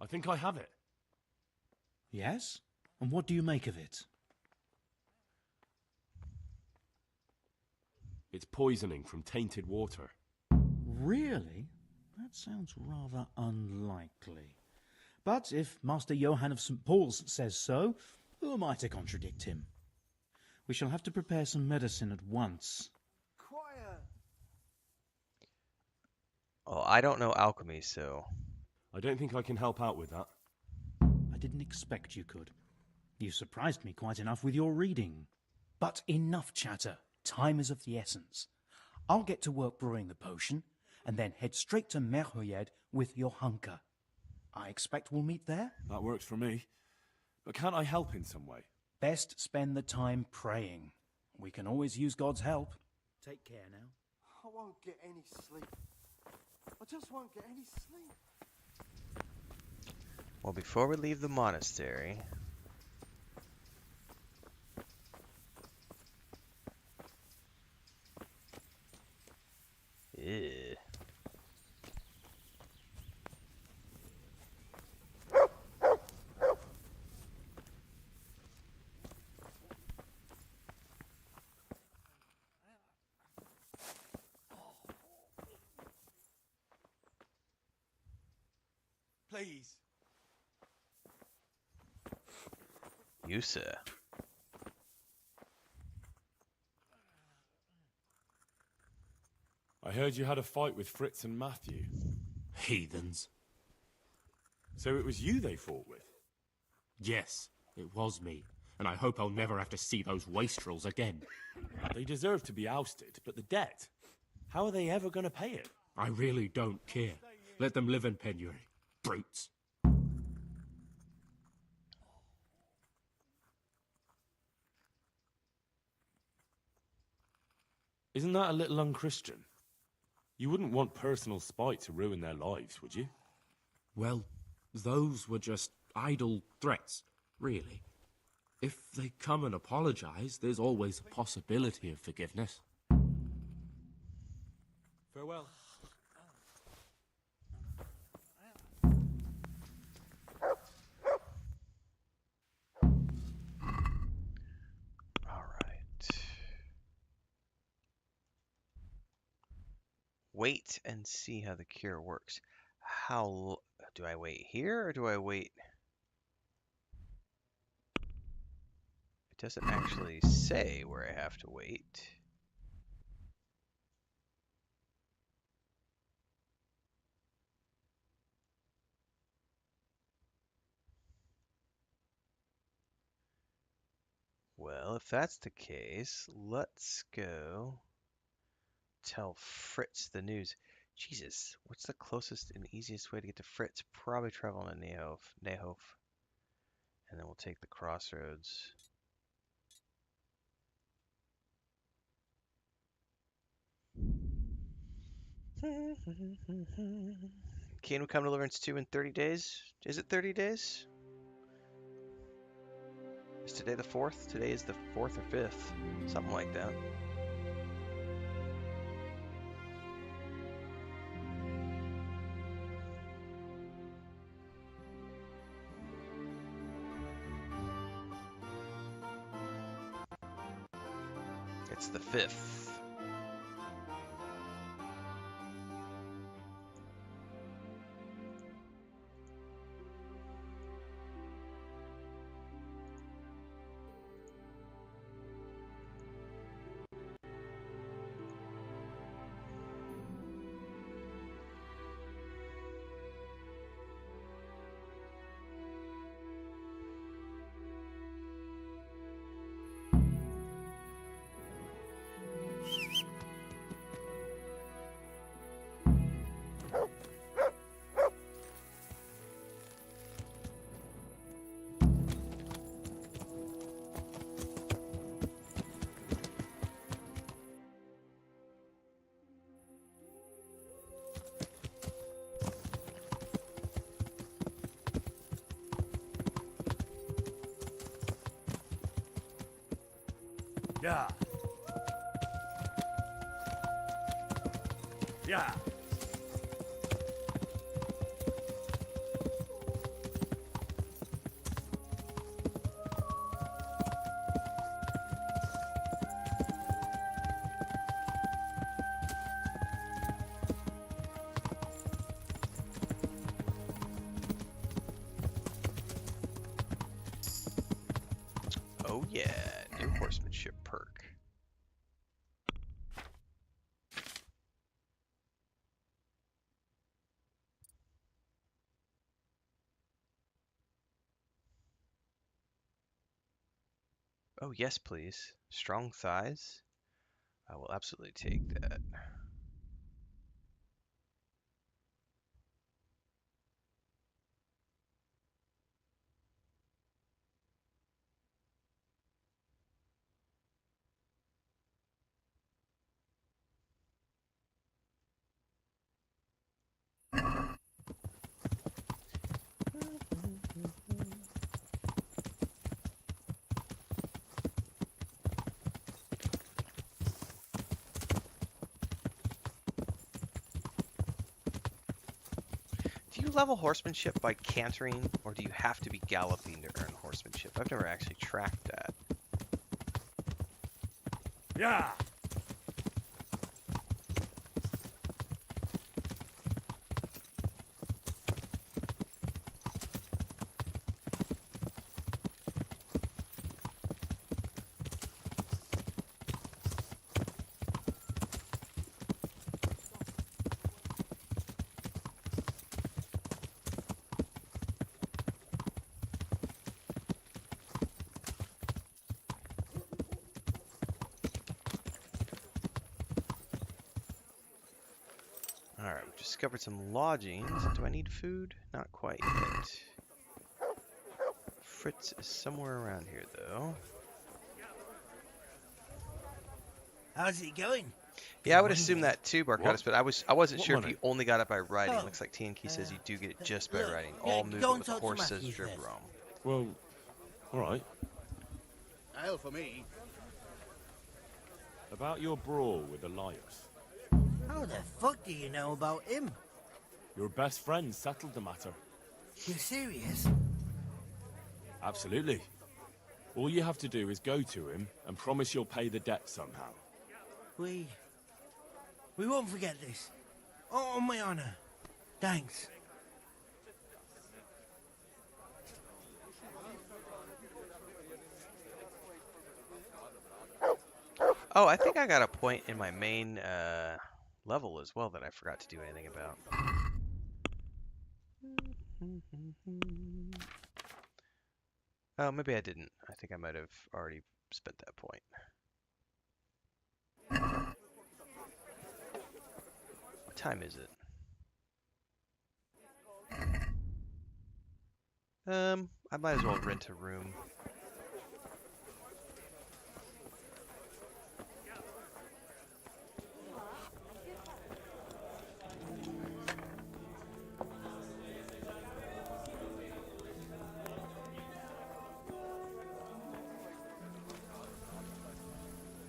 S2: I think I have it.
S12: Yes? And what do you make of it?
S2: It's poisoning from tainted water.
S12: Really? That sounds rather unlikely. But if Master Johann of St. Paul's says so, who am I to contradict him? We shall have to prepare some medicine at once.
S4: Quiet!
S1: Oh, I don't know alchemy, so...
S2: I don't think I can help out with that.
S12: I didn't expect you could. You surprised me quite enough with your reading. But enough chatter. Time is of the essence. I'll get to work brewing the potion, and then head straight to Merhojed with your hunker. I expect we'll meet there?
S2: That works for me. But can't I help in some way?
S12: Best spend the time praying. We can always use God's help.
S13: Take care now.
S4: I won't get any sleep. I just won't get any sleep.
S1: Well, before we leave the monastery... Ew.
S2: Please.
S1: You, sir.
S2: I heard you had a fight with Fritz and Matthew.
S5: Heathens.
S2: So it was you they fought with?
S5: Yes, it was me. And I hope I'll never have to see those wastrels again.
S2: They deserve to be ousted, but the debt? How are they ever going to pay it?
S5: I really don't care. Let them live in penury. Brutes.
S2: Isn't that a little unchristian? You wouldn't want personal spite to ruin their lives, would you?
S5: Well, those were just idle threats, really. If they come and apologize, there's always a possibility of forgiveness.
S2: Farewell.
S1: Wait and see how the cure works. How do I wait here or do I wait? It doesn't actually say where I have to wait. Well, if that's the case, let's go tell Fritz the news. Jesus, what's the closest and easiest way to get to Fritz? Probably travel to Nehof. And then we'll take the crossroads. Can we come to Deliverance 2 in 30 days? Is it 30 days? Is today the 4th? Today is the 4th or 5th. Something like that. It's the 5th.
S10: Yeah. Yeah.
S1: Oh yeah, new horsemanship perk. Oh yes, please. Strong thighs. I will absolutely take that. Do you level horsemanship by cantering, or do you have to be galloping to earn horsemanship? I've never actually tracked that.
S10: Yeah.
S1: Alright, we've discovered some lodgings. Do I need food? Not quite yet. Fritz is somewhere around here, though.
S13: How's it going?
S1: Yeah, I would assume that too, Barcotus, but I wasn't
S11: What
S1: sure if
S11: money?
S1: you only got it by riding.
S13: Oh,
S1: Looks like TNK says you do get it just by
S13: look,
S1: riding.
S13: yeah,
S1: All
S13: go
S1: movement
S13: and
S1: with
S13: talk to
S1: horses
S13: Matthew
S1: driven
S13: first.
S1: wrong.
S11: Well, alright.
S14: Ale for me.
S11: About your brawl with Elias.
S13: How the fuck do you know about him?
S11: Your best friend settled the matter.
S13: You serious?
S11: Absolutely. All you have to do is go to him and promise you'll pay the debt somehow.
S13: We won't forget this. On my honor. Thanks.
S1: Oh, I think I got a point in my main level as well that I forgot to do anything about. Oh, maybe I didn't. I think I might have already spent that point. What time is it? I might as well rent a room.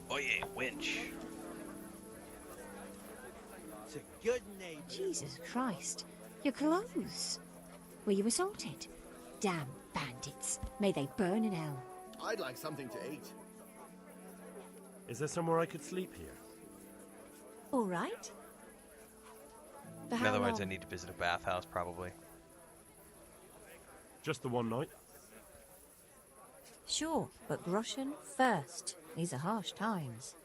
S1: Oh yeah, winch.
S13: It's a good name.
S15: Jesus Christ. Your clothes. Were you assaulted? Damn bandits. May they burn in hell.
S14: I'd like something to eat.
S2: Is there somewhere I could sleep here?
S15: All right. For
S1: In
S15: how
S1: other words, I
S15: long?
S1: need to visit a bathhouse, probably.
S2: Just the one night?
S15: Sure, but groschen first. These are harsh times.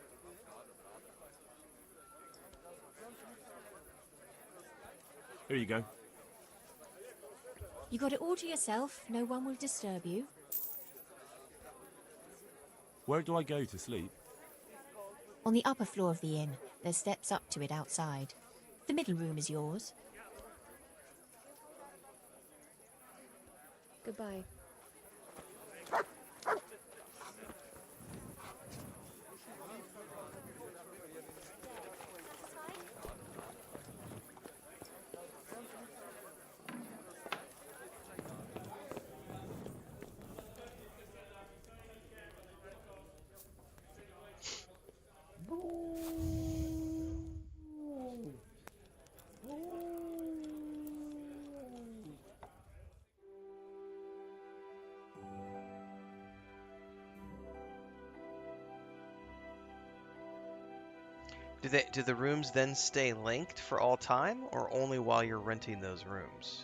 S2: Here you go.
S15: You got it all to yourself. No one will disturb you.
S11: Where do I go to sleep?
S15: On the upper floor of the inn. There's steps up to it outside. The middle room is yours. Goodbye.
S1: Do the rooms then stay linked for all time, or only while you're renting those rooms?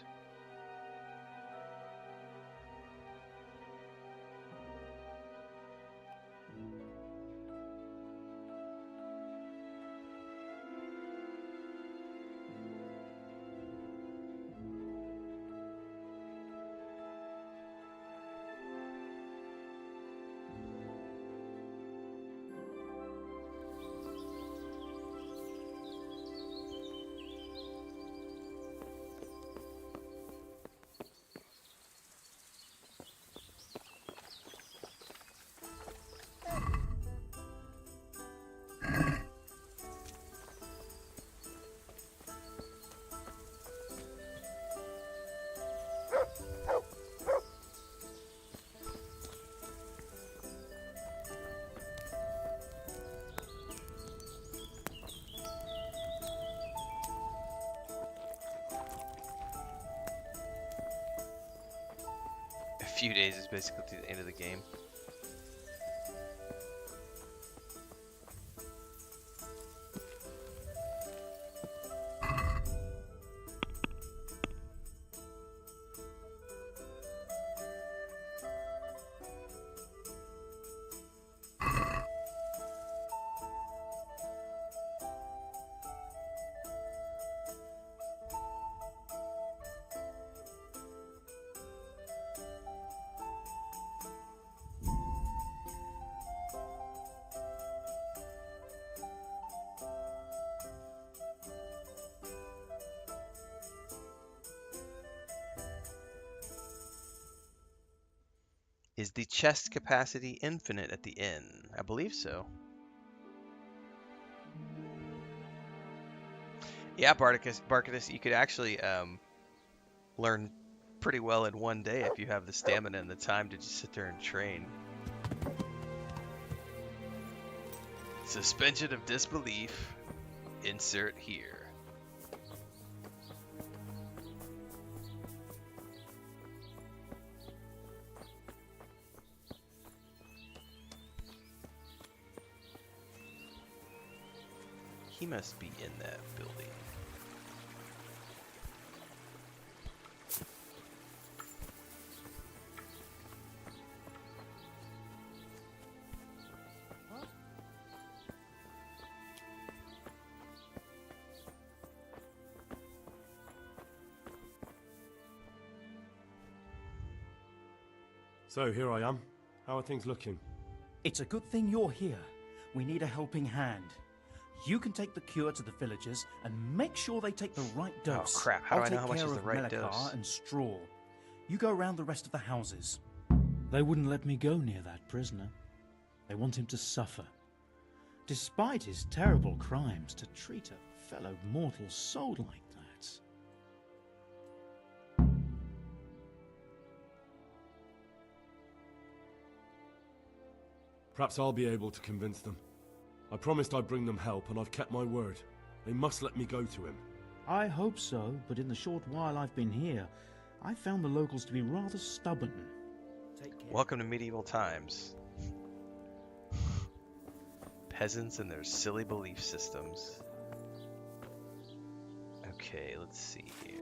S1: A few days is basically to the end of the game. Is the chest capacity infinite at the inn? I believe so. Yeah, Barkadus, you could actually learn pretty well in one day if you have the stamina and the time to just sit there and train. Suspension of disbelief. Insert here. He must be in that building.
S2: So here I am. How are things looking?
S12: It's a good thing you're here. We need a helping hand. You can take the cure to the villagers and make sure they take the right dose.
S1: Oh crap, how do I know how much is the right
S12: dose?
S1: dose?
S12: And straw. You go around the rest of the houses. They wouldn't let me go near that prisoner. They want him to suffer. Despite his terrible crimes, to treat a fellow mortal soul like that.
S2: Perhaps I'll be able to convince them. I promised I'd bring them help, and I've kept my word. They must let me go to him.
S12: I hope so, but in the short while I've been here, I've found the locals to be rather stubborn.
S1: Welcome to medieval times. Peasants and their silly belief systems. Okay, let's see here.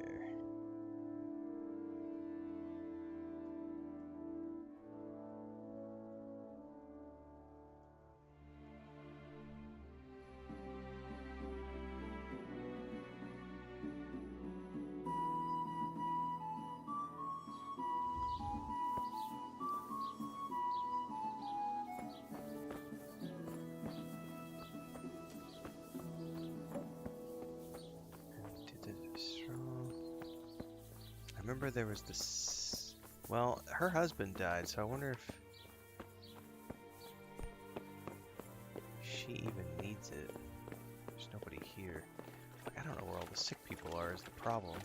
S1: I remember there was this... Well, her husband died, so I wonder if she even needs it. There's nobody here. Like, I don't know where all the sick people are is the problem.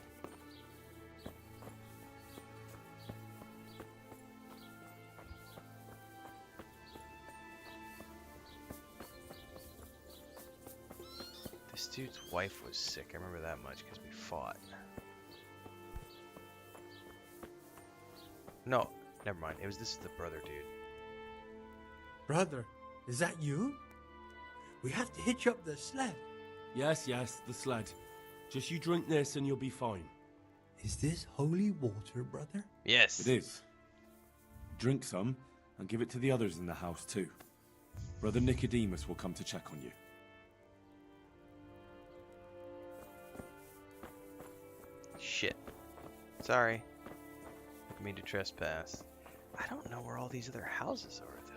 S1: This dude's wife was sick, I remember that much because we fought. No, never mind. This is the brother dude.
S8: Brother, is that you? We have to hitch up the sled.
S2: Yes, the sled. Just you drink this and you'll be fine.
S8: Is this holy water, brother?
S1: Yes.
S11: It is. Drink some and give it to the others in the house too. Brother Nicodemus will come to check on you.
S1: Shit. Sorry. Didn't mean to trespass. I don't know where all these other houses are, though.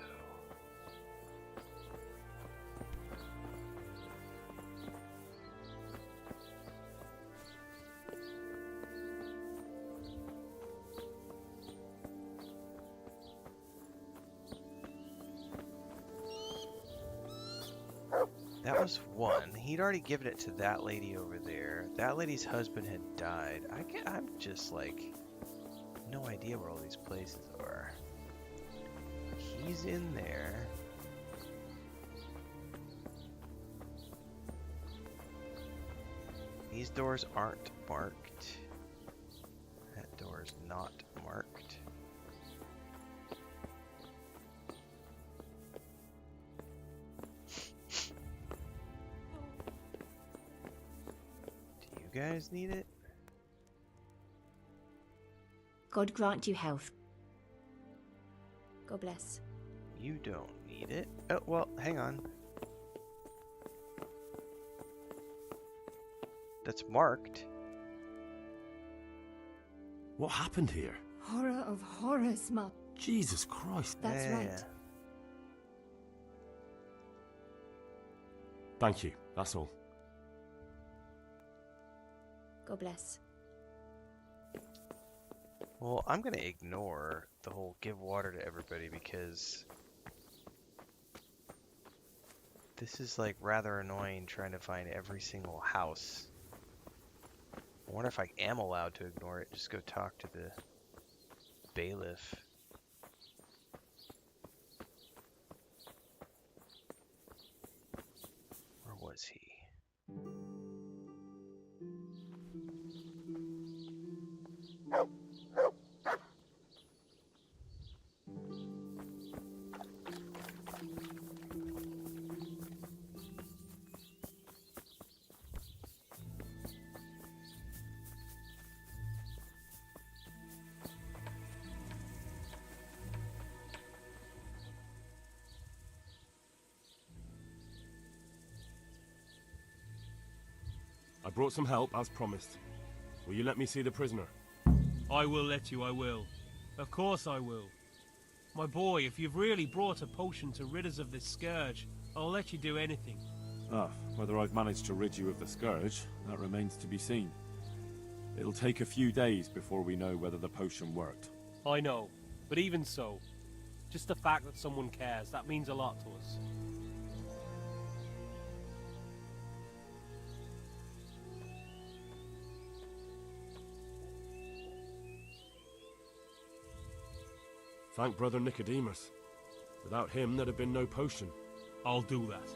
S1: That was one. He'd already given it to that lady over there. That lady's husband had died. I'm just like, no idea where all these places are. He's in there. These doors aren't marked. That door's not marked. You guys need it?
S15: God grant you health. God bless.
S1: You don't need it. Oh, well, hang on. That's marked.
S2: What happened here?
S16: Horror of horrors, Ma.
S2: Jesus Christ.
S16: That's right.
S2: Thank you. That's all.
S15: God bless.
S1: Well, I'm gonna ignore the whole give water to everybody because this is like rather annoying trying to find every single house. I wonder if I am allowed to ignore it. Just go talk to the bailiff. Where was he?
S2: I brought some help, as promised. Will you let me see the prisoner?
S5: I will let you, I will. Of course I will. My boy, if you've really brought a potion to rid us of this scourge, I'll let you do anything.
S11: Ah, whether I've managed to rid you of the scourge, that remains to be seen. It'll take a few days before we know whether the potion worked.
S5: I know, but even so, just the fact that someone cares, that means a lot to us.
S2: Thank Brother Nicodemus. Without him, there'd have been no potion.
S5: I'll do that.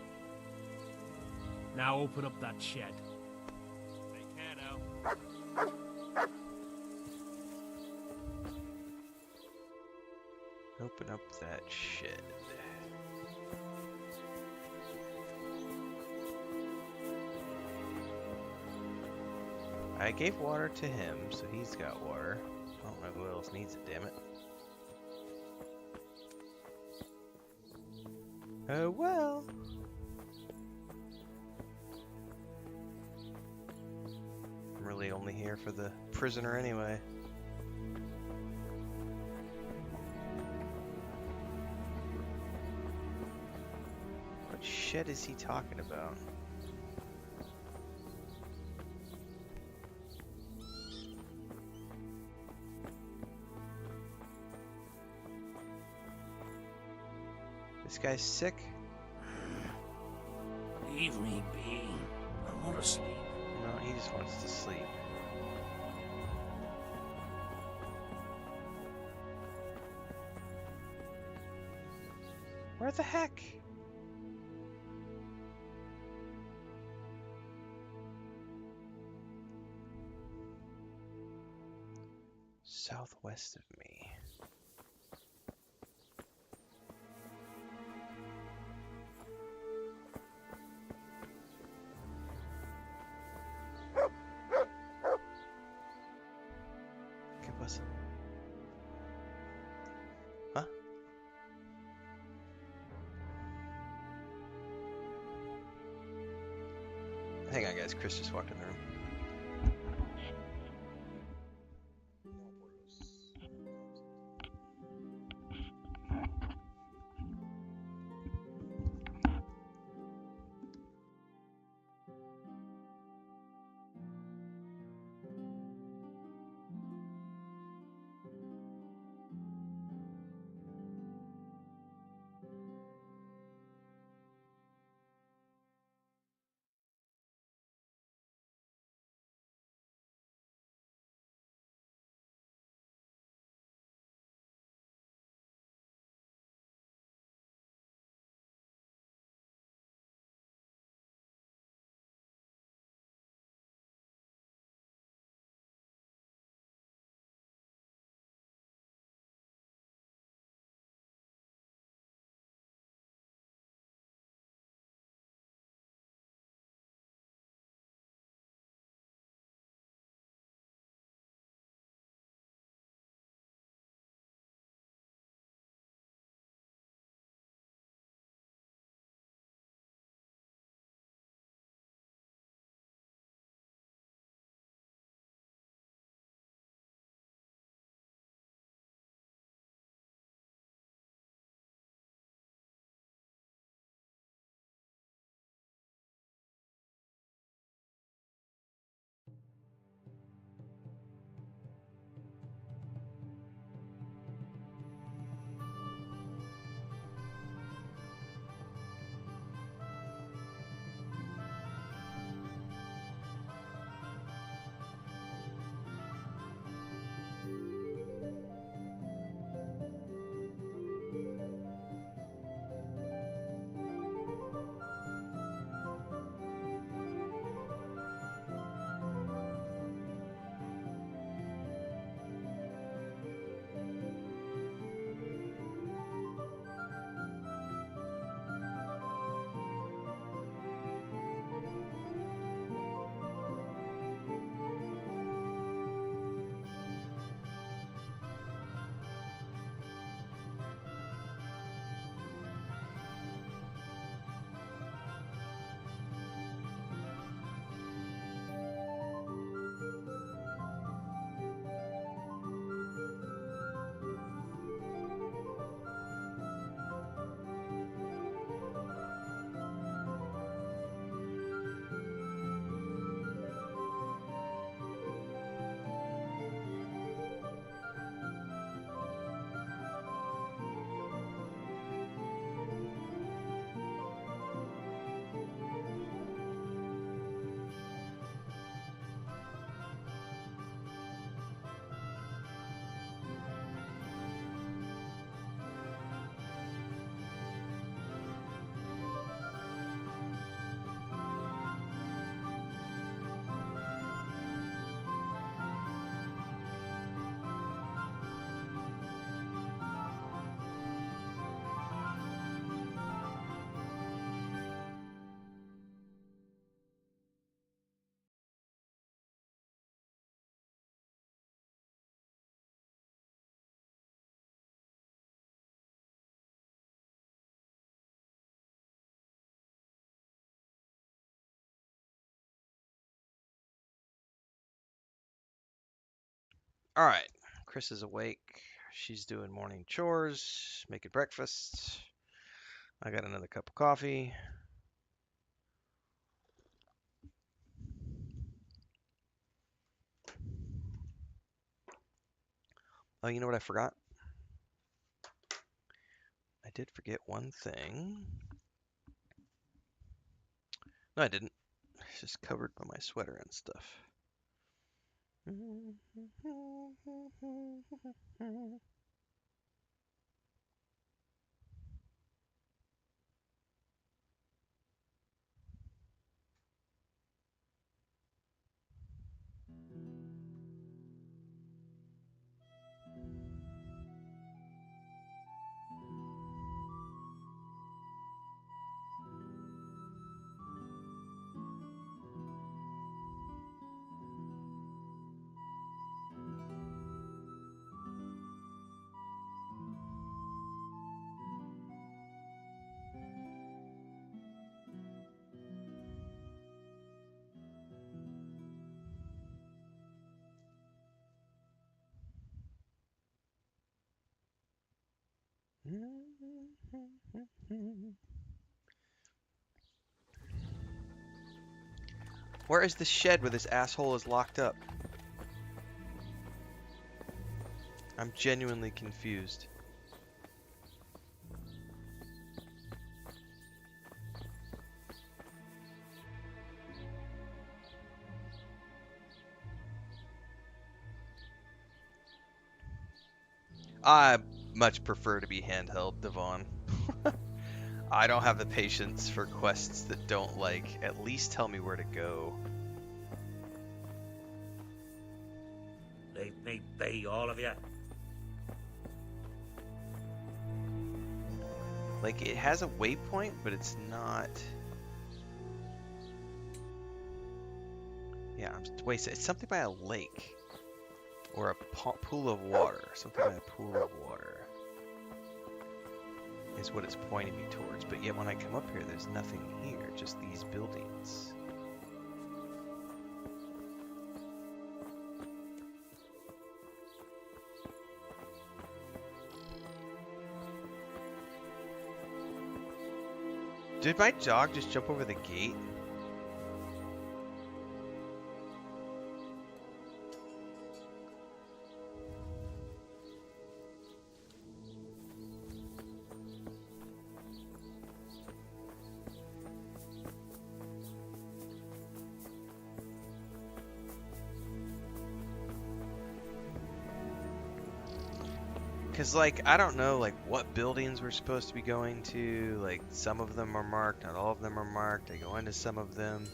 S5: Now open up that shed. Take care now.
S1: Open up that shed. I gave water to him, so he's got water. I don't know who else needs it, damn it. Oh well. I'm really only here for the prisoner anyway. What shed is he talking about? This guy's sick?
S13: Leave me be. I want to sleep.
S1: No, he just wants to sleep. Where the heck? Southwest of me. Hang on, guys. Chris just walked in the room. All right. Chris is awake. She's doing morning chores, making breakfast. I got another cup of coffee. Oh, you know what I forgot? I did forget one thing. No, I didn't. It's just covered by my sweater and stuff. Where is the shed where this asshole is locked up? I'm genuinely confused. I much prefer to be handheld, Devon. I don't have the patience for quests that don't, like, at least tell me where to go.
S10: Leave me be, all of you.
S1: Like, it has a waypoint, but it's not... Yeah, wait, it's something by a lake. Or a pool of water. Something by a pool of water. Is what it's pointing me towards. But yet when I come up here, there's nothing here. Just these buildings. Did my dog just jump over the gate? Because, like, I don't know, like, what buildings we're supposed to be going to. Like, some of them are marked, not all of them are marked. I go into some of them.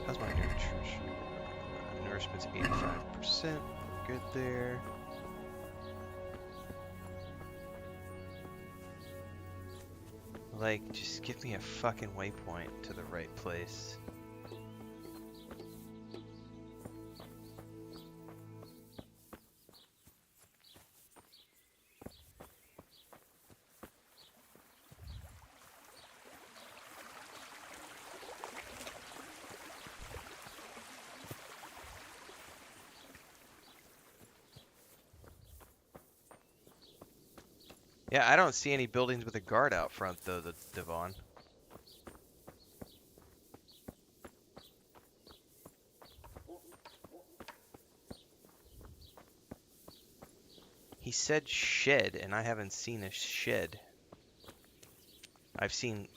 S1: How's my nutrition? Nourishment's 85%. Good there. Like, just give me a fucking waypoint to the right place. Yeah, I don't see any buildings with a guard out front, though, Devon. He said shed, and I haven't seen a shed. I've seen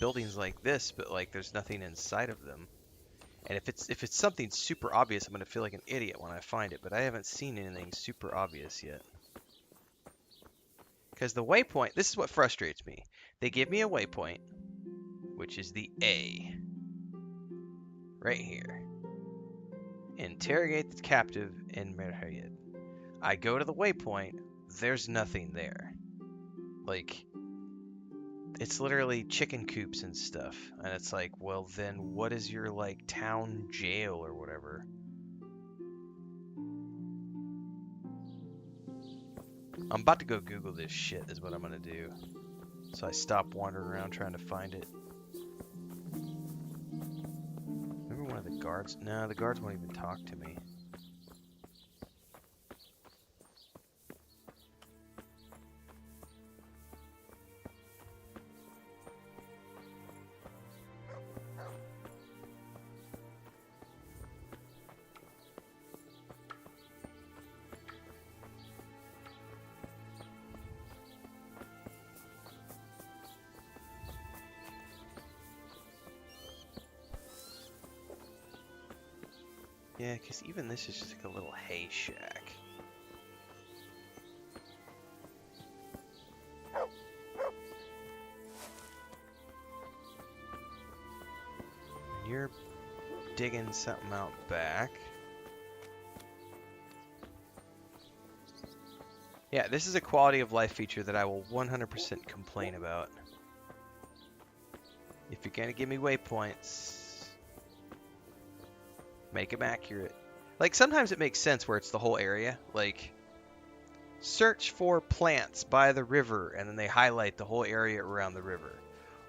S1: buildings like this, but, like, there's nothing inside of them. And if it's something super obvious, I'm gonna feel like an idiot when I find it, but I haven't seen anything super obvious yet. Because the waypoint, this is what frustrates me. They give me a waypoint, which is the A. Right here. Interrogate the captive in Merhojed. I go to the waypoint, there's nothing there. Like, it's literally chicken coops and stuff. And it's like, well then what is your, like, town jail or whatever? I'm about to go Google this shit is what I'm gonna do. So I stop wandering around trying to find it. Remember one of the guards? No, the guards won't even talk to me. Yeah, because even this is just like a little hay shack. And you're digging something out back. Yeah, this is a quality of life feature that I will 100% complain about. If you're gonna give me waypoints, make them accurate. Like, sometimes it makes sense where it's the whole area. Like, search for plants by the river, and then they highlight the whole area around the river.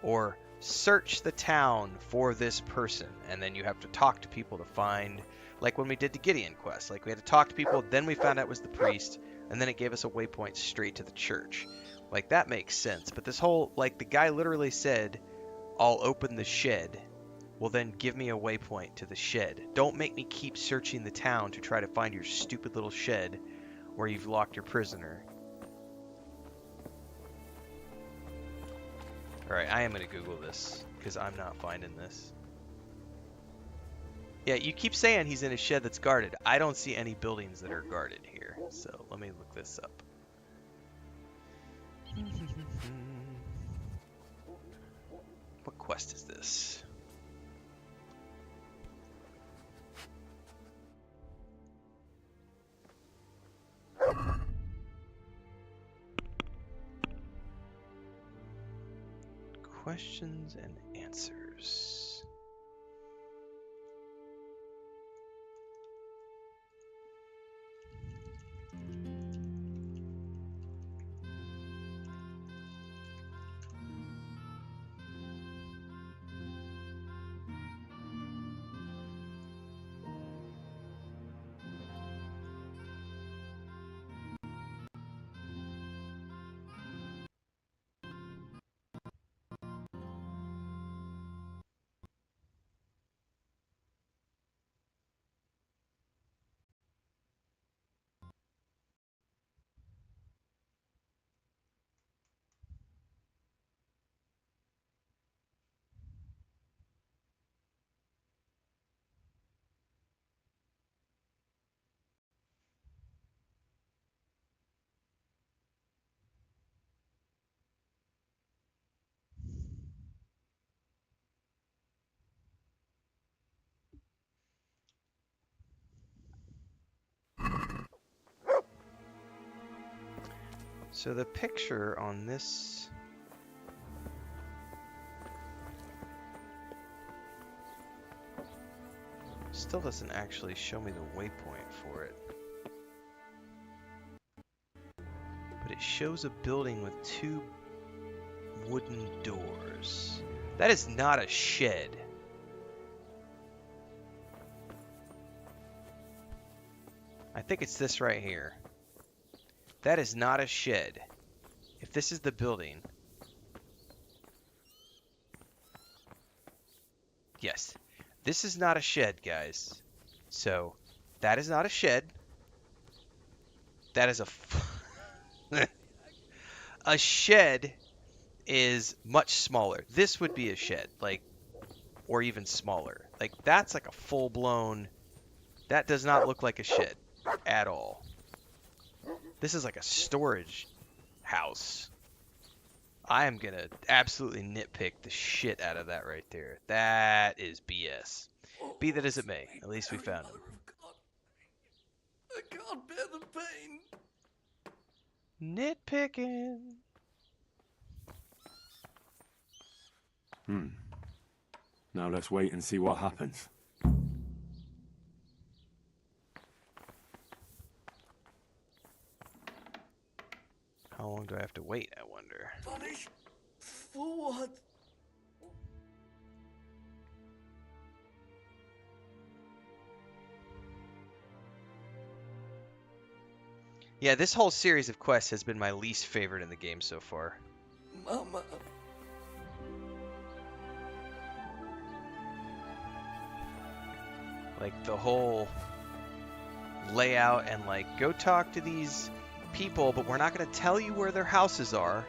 S1: Or search the town for this person, and then you have to talk to people to find, like when we did the Gideon quest. Like we had to talk to people, then we found out it was the priest, and then it gave us a waypoint straight to the church. Like that makes sense. But this whole, like the guy literally said, I'll open the shed. Well then give me a waypoint to the shed. Don't make me keep searching the town to try to find your stupid little shed where you've locked your prisoner. Alright, I am going to Google this, because I'm not finding this. Yeah, you keep saying he's in a shed that's guarded. I don't see any buildings that are guarded here, so let me look this up. What quest is this? Questions and answers. So the picture on this still doesn't actually show me the waypoint for it. But it shows a building with 2 wooden doors. That is not a shed. I think it's this right here. That is not a shed. If this is the building. Yes. This is not a shed, guys. So, that is not a shed. That is a... A shed is much smaller. This would be a shed, like, or even smaller. Like, that's like a full-blown... That does not look like a shed at all. This is like a storage house. I am going to absolutely nitpick the shit out of that right there. That is BS. Be that as it may, at least we found him.
S8: I can't bear the pain.
S1: Nitpicking.
S11: Now let's wait and see what happens.
S1: How long do I have to wait, I wonder?
S8: Punish? For what?
S1: Yeah, this whole series of quests has been my least favorite in the game so far.
S8: Mama.
S1: Like, the whole layout and, like, go talk to these people, but we're not going to tell you where their houses are.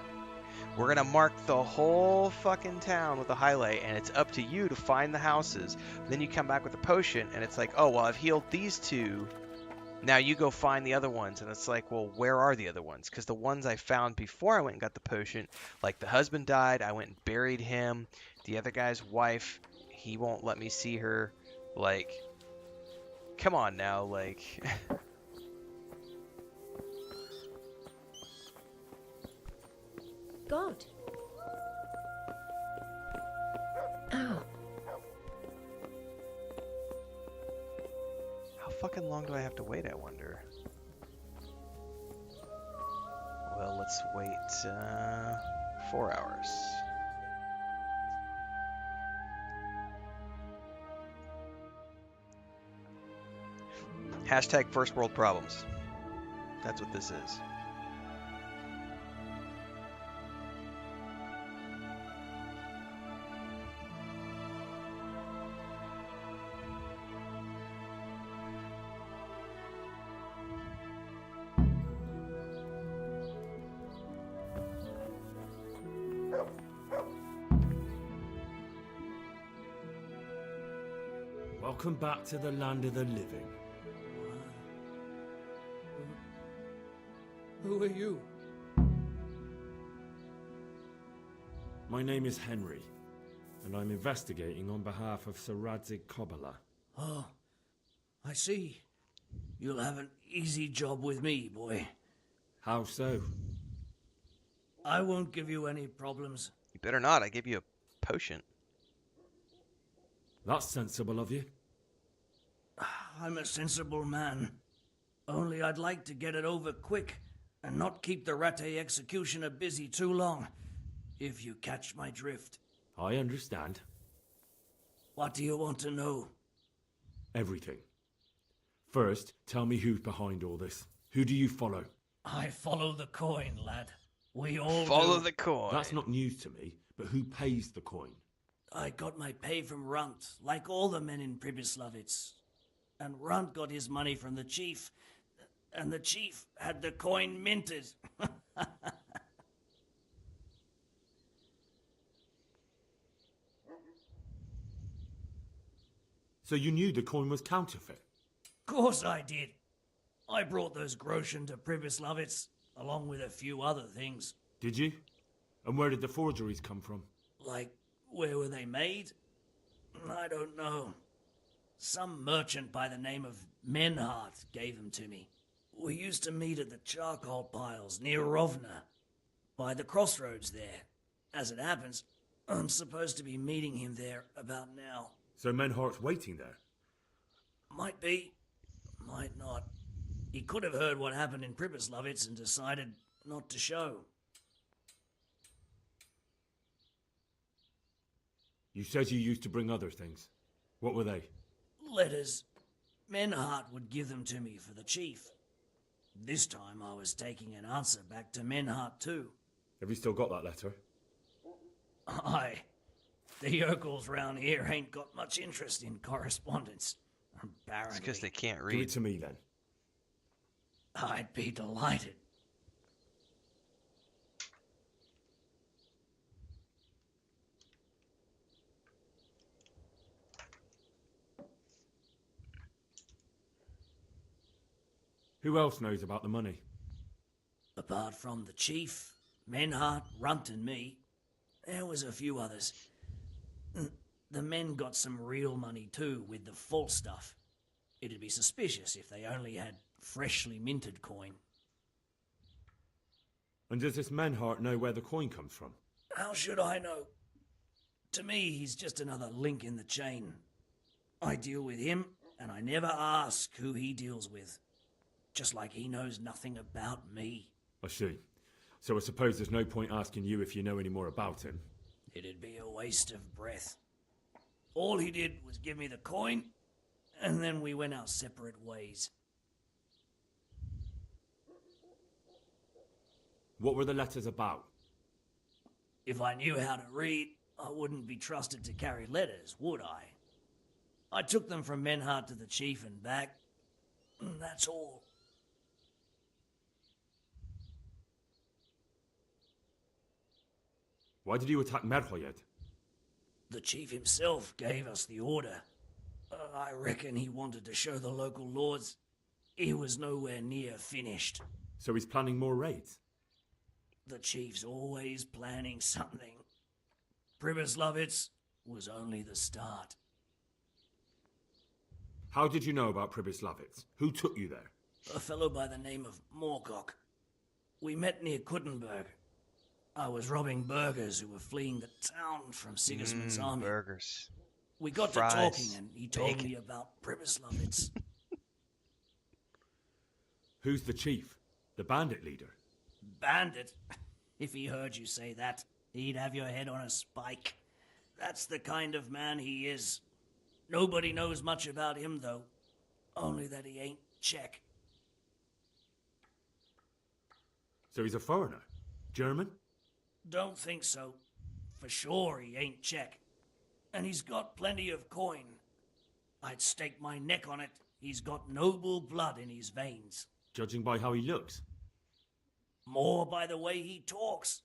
S1: We're going to mark the whole fucking town with a highlight, and it's up to you to find the houses. Then you come back with a potion, and it's like, oh, well, I've healed these 2. Now you go find the other ones. And it's like, well, where are the other ones? Because the ones I found before I went and got the potion, like the husband died, I went and buried him. The other guy's wife, he won't let me see her. Like, come on now, like...
S15: God. Ow.
S1: How fucking long do I have to wait, I wonder? let's wait 4 hours. Hashtag first world problems. That's what this is.
S2: Welcome back to the land of the living.
S13: Who are you?
S2: My name is Henry, and I'm investigating on behalf of Sir Radzig Kobbler.
S13: Oh, I see. You'll have an easy job with me, boy.
S2: How so?
S13: I won't give you any problems.
S1: You better not. I give you a potion.
S2: That's sensible of you.
S13: I'm a sensible man. Only I'd like to get it over quick and not keep the Ratte executioner busy too long, if you catch my drift.
S2: I understand.
S13: What do you want to know?
S2: Everything. First, tell me who's behind all this. Who do you follow?
S13: I follow the coin, lad. We all
S1: follow
S13: do.
S1: the coin.
S2: That's not news to me, but who pays the coin?
S13: I got my pay from Runt, like all the men in Pribyslavitz. And Runt got his money from the chief, and the chief had the coin minted.
S2: So you knew the coin was counterfeit?
S13: Course I did. I brought those groschen to Pribyslavitz, along with a few other things.
S2: Did you? And where did the forgeries come from?
S13: Like, where were they made? I don't know. Some merchant by the name of Merhojed gave them to me. We used to meet at the charcoal piles near Rovna, by the crossroads there. As it happens, I'm supposed to be meeting him there about now.
S2: So Menhardt's waiting there?
S13: Might be, might not. He could have heard what happened in Pribyslavitz and decided not to show.
S2: You said you used to bring other things. What were they?
S13: Letters. Menhard would give them to me for the chief. This time I was taking an answer back to Menhard too.
S2: Have you still got that letter?
S13: Aye. The yokels round here ain't got much interest in correspondence, apparently.
S1: It's because they can't read.
S2: Give it to me then.
S13: I'd be delighted.
S2: Who else knows about the money?
S13: Apart from the chief, Menhard, Runt and me, there was a few others. The men got some real money too, with the false stuff. It'd be suspicious if they only had freshly minted coin.
S2: And does this Menhard know where the coin comes from?
S13: How should I know? To me, he's just another link in the chain. I deal with him, and I never ask who he deals with. Just like he knows nothing about me.
S2: I see. So I suppose there's no point asking you if you know any more about him.
S13: It'd be a waste of breath. All he did was give me the coin, and then we went our separate ways.
S2: What were the letters about?
S13: If I knew how to read, I wouldn't be trusted to carry letters, would I? I took them from Menhard to the chief and back. That's all.
S2: Why did you attack Merhojed?
S13: The chief himself gave us the order. I reckon he wanted to show the local lords he was nowhere near finished.
S2: So he's planning more raids?
S13: The chief's always planning something. Pribyslavitz was only the start.
S2: How did you know about Pribyslavitz? Who took you there?
S13: A fellow by the name of Moorcock. We met near Kuttenberg. I was robbing burghers who were fleeing the town from Sigismund's army.
S1: Burgers.
S13: We got
S1: Fries.
S13: to talking and he told
S1: Bacon.
S13: me about Pribyslavitz.
S2: Who's the chief? The bandit leader?
S13: Bandit? If he heard you say that, he'd have your head on a spike. That's the kind of man he is. Nobody knows much about him, though. Only that he ain't Czech.
S11: So he's a foreigner? German?
S13: Don't think so. For sure he ain't Czech. And he's got plenty of coin. I'd stake my neck on it. He's got noble blood in his veins.
S11: Judging by how he looks?
S13: More by the way he talks.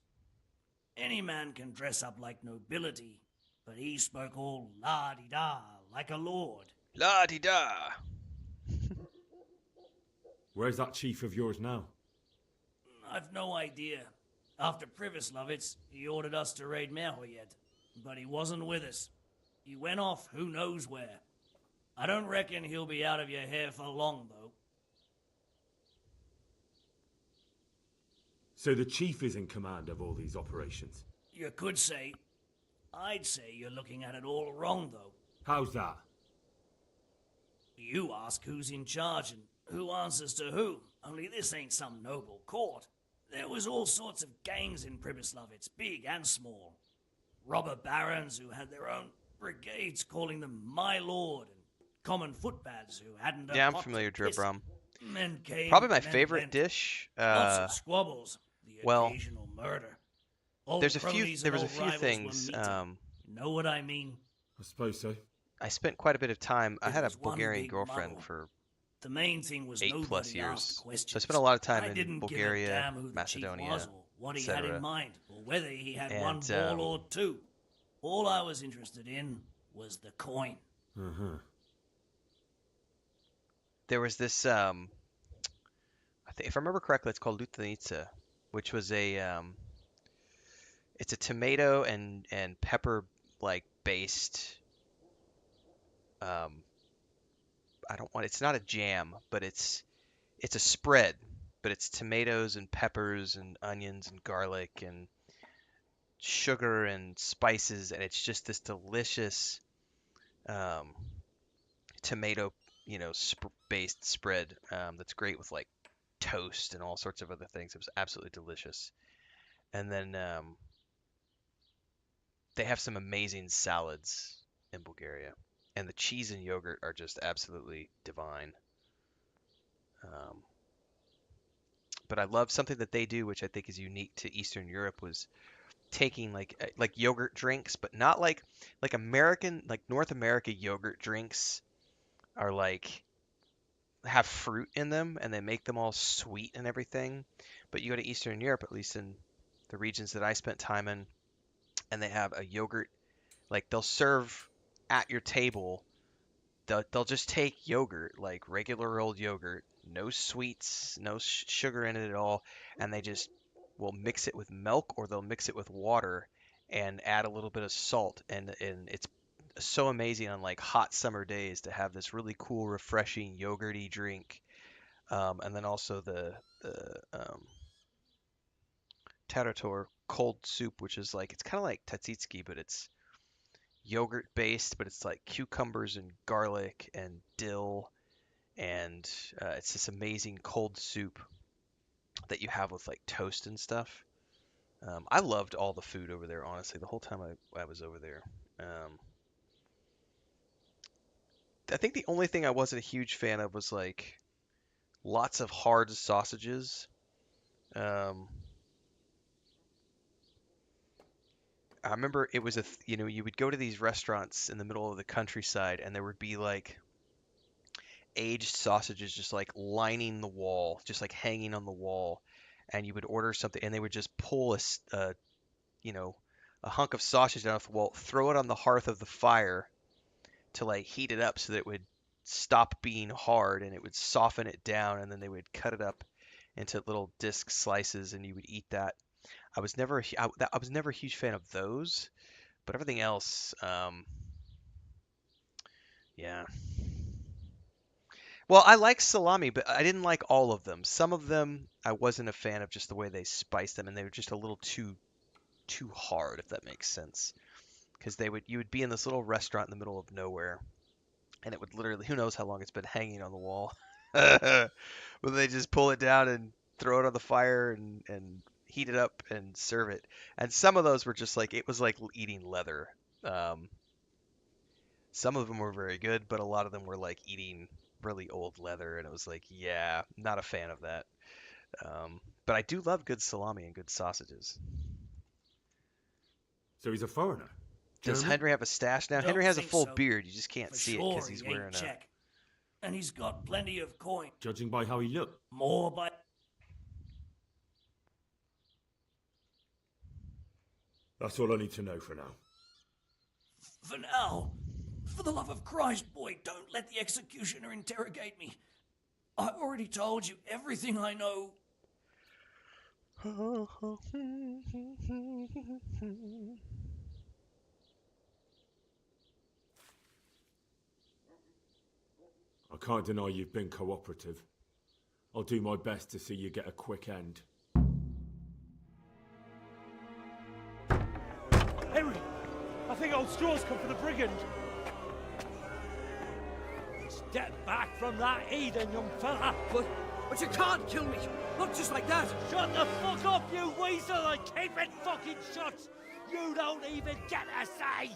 S13: Any man can dress up like nobility, but he spoke all la-di-da like a lord.
S1: La-di-da!
S11: Where's that chief of yours now?
S13: I've no idea. After Privislovitz, he ordered us to raid Merhojed, but he wasn't with us. He went off who knows where. I don't reckon he'll be out of your hair for long, though.
S11: So the chief is in command of all these operations?
S13: You could say. I'd say you're looking at it all wrong, though.
S11: How's that?
S13: You ask who's in charge and who answers to who. Only this ain't some noble court. There was all sorts of gangs in Privislovitz, big and small. Robber barons who had their own brigades calling them my lord, and common footpads who hadn't a
S1: Yeah, I'm
S13: pot
S1: familiar
S13: to
S1: with
S13: piss.
S1: Drebrum.
S13: Men came,
S1: Probably my
S13: men
S1: favorite
S13: went.
S1: dish.
S13: Lots of squabbles, the
S1: well,
S13: occasional murder. Old
S1: there was a
S13: cronies
S1: few
S13: and old rivals were
S1: things.
S13: meeting. Know what I mean?
S11: I suppose so.
S1: I spent quite a bit of time. I
S13: It
S1: had a
S13: was one
S1: Bulgarian
S13: big
S1: girlfriend
S13: muddle.
S1: for
S13: The main thing was
S1: 8+
S13: nobody
S1: years.
S13: asked questions.
S1: So I spent a lot of time
S13: I
S1: in
S13: didn't
S1: Bulgaria,
S13: give a damn who the
S1: Macedonia,
S13: chief was or what he had
S1: etc.
S13: in mind, or whether he had
S1: And,
S13: one ball or two. All I was interested in was the coin.
S1: There was this. I think, if I remember correctly, it's called Lutnica, which was a. It's a tomato and pepper like based. I don't want. It's not a jam, but it's a spread. But it's tomatoes and peppers and onions and garlic and sugar and spices, and it's just this delicious tomato, based spread that's great with like toast and all sorts of other things. It was absolutely delicious. And then they have some amazing salads in Bulgaria, and the cheese and yogurt are just absolutely divine. But I love something that they do, which I think is unique to Eastern Europe, was taking like yogurt drinks, but not like American, like North America yogurt drinks are like have fruit in them and they make them all sweet and everything. But you go to Eastern Europe, at least in the regions that I spent time in, and they have a yogurt, like they'll serve at your table. They'll just take yogurt, like regular old yogurt, no sweets, no sugar in it at all, and they just will mix it with milk or they'll mix it with water and add a little bit of salt, and it's so amazing on like hot summer days to have this really cool, refreshing yogurty drink. And then also the tarator cold soup, which is like, it's kind of like tatsitsky, but it's yogurt based, but it's like cucumbers and garlic and dill, and it's this amazing cold soup that you have with like toast and stuff. I loved all the food over there, honestly, the whole time I was over there. I think the only thing I wasn't a huge fan of was like lots of hard sausages. I remember it was you would go to these restaurants in the middle of the countryside and there would be like aged sausages just like lining the wall, just like hanging on the wall, and you would order something and they would just pull a hunk of sausage down off the wall, throw it on the hearth of the fire to like heat it up so that it would stop being hard and it would soften it down, and then they would cut it up into little disc slices and you would eat that. I was never a huge fan of those, but everything else, yeah. Well, I like salami, but I didn't like all of them. Some of them I wasn't a fan of, just the way they spiced them, and they were just a little too hard, if that makes sense. Because you would be in this little restaurant in the middle of nowhere, and it would literally, who knows how long it's been hanging on the wall, but they just pull it down and throw it on the fire and heat it up and serve it. And some of those were just like, it was like eating leather. Some of them were very good, but a lot of them were like eating really old leather, and it was like, yeah, not a fan of that. But I do love good salami and good sausages.
S11: So he's a foreigner?
S1: Does
S11: German?
S1: Henry have a stash now?
S13: Don't
S1: Henry has a
S13: think
S1: full
S13: so.
S1: beard. You just can't
S13: For
S1: see it
S13: sure
S1: because he's
S13: he ain't
S1: wearing a...
S13: Czech. And he's got plenty of coin.
S11: Judging by how he looked.
S13: More by...
S11: That's all I need to know for now.
S13: For now, for the love of Christ, boy, don't let the executioner interrogate me. I've already told you everything I know.
S11: I can't deny you've been cooperative. I'll do my best to see you get a quick end.
S5: Henry, I think old Straw's come for the brigand.
S10: Step back from that heathen, young fella.
S17: But you can't kill me. Not just like that.
S10: Shut the fuck up, you weasel, and keep it fucking shut. You don't even get a say.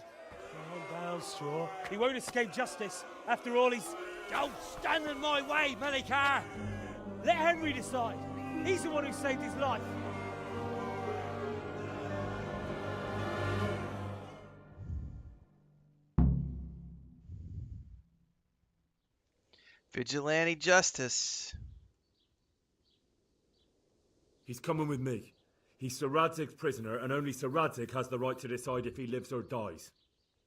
S5: Calm down, Straw. He won't escape justice. After all, he's...
S10: Don't stand in my way, Melikar.
S5: Let Henry decide. He's the one who saved his life.
S1: Vigilante justice.
S11: He's coming with me. He's Sir Radzig's prisoner, and only Sir Radzig has the right to decide if he lives or dies.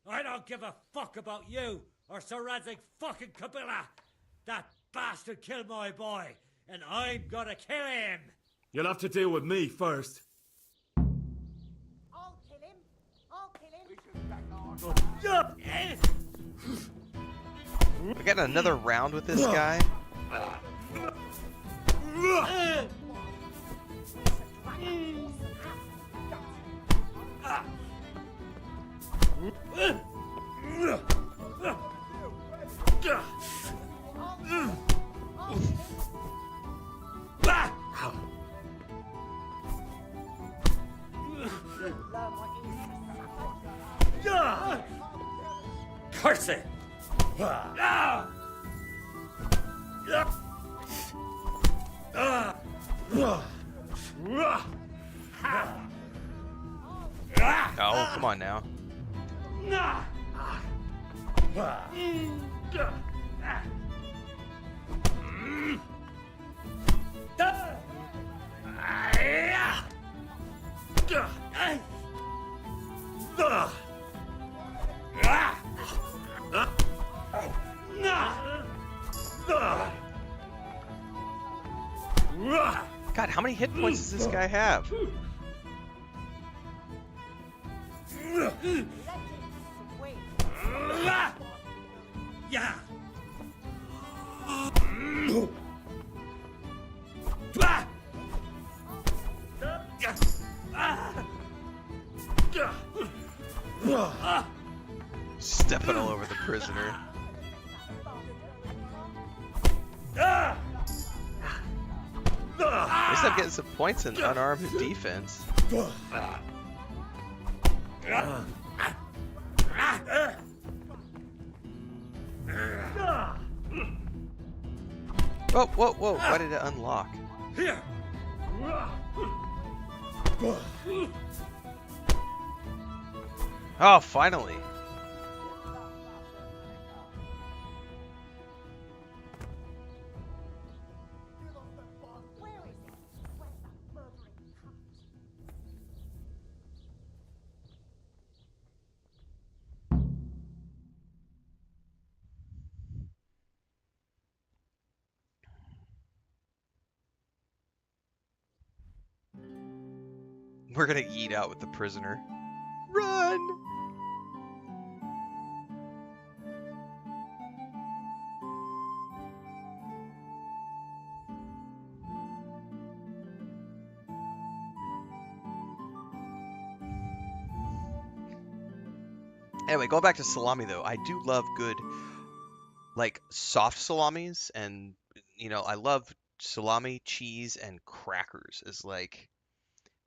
S10: I don't give a fuck about you or Sir Radzig fucking Kabila. That bastard killed my boy, and I'm gonna kill him.
S11: You'll have to deal with me first.
S7: I'll kill him. I'll kill him.
S1: We got another round with this guy.
S10: Curse it!
S1: Oh, come on now. God, how many hit points does this guy have?
S10: Yeah.
S1: Stepping all over the prisoner. At least I'm getting some points in unarmed defense. Whoa, whoa, whoa, why did it unlock?
S10: Here.
S1: Oh, finally. We're gonna eat out with the prisoner. Run! Anyway, going back to salami though, I do love good, like, soft salamis, and, you know, I love salami, cheese, and crackers is like,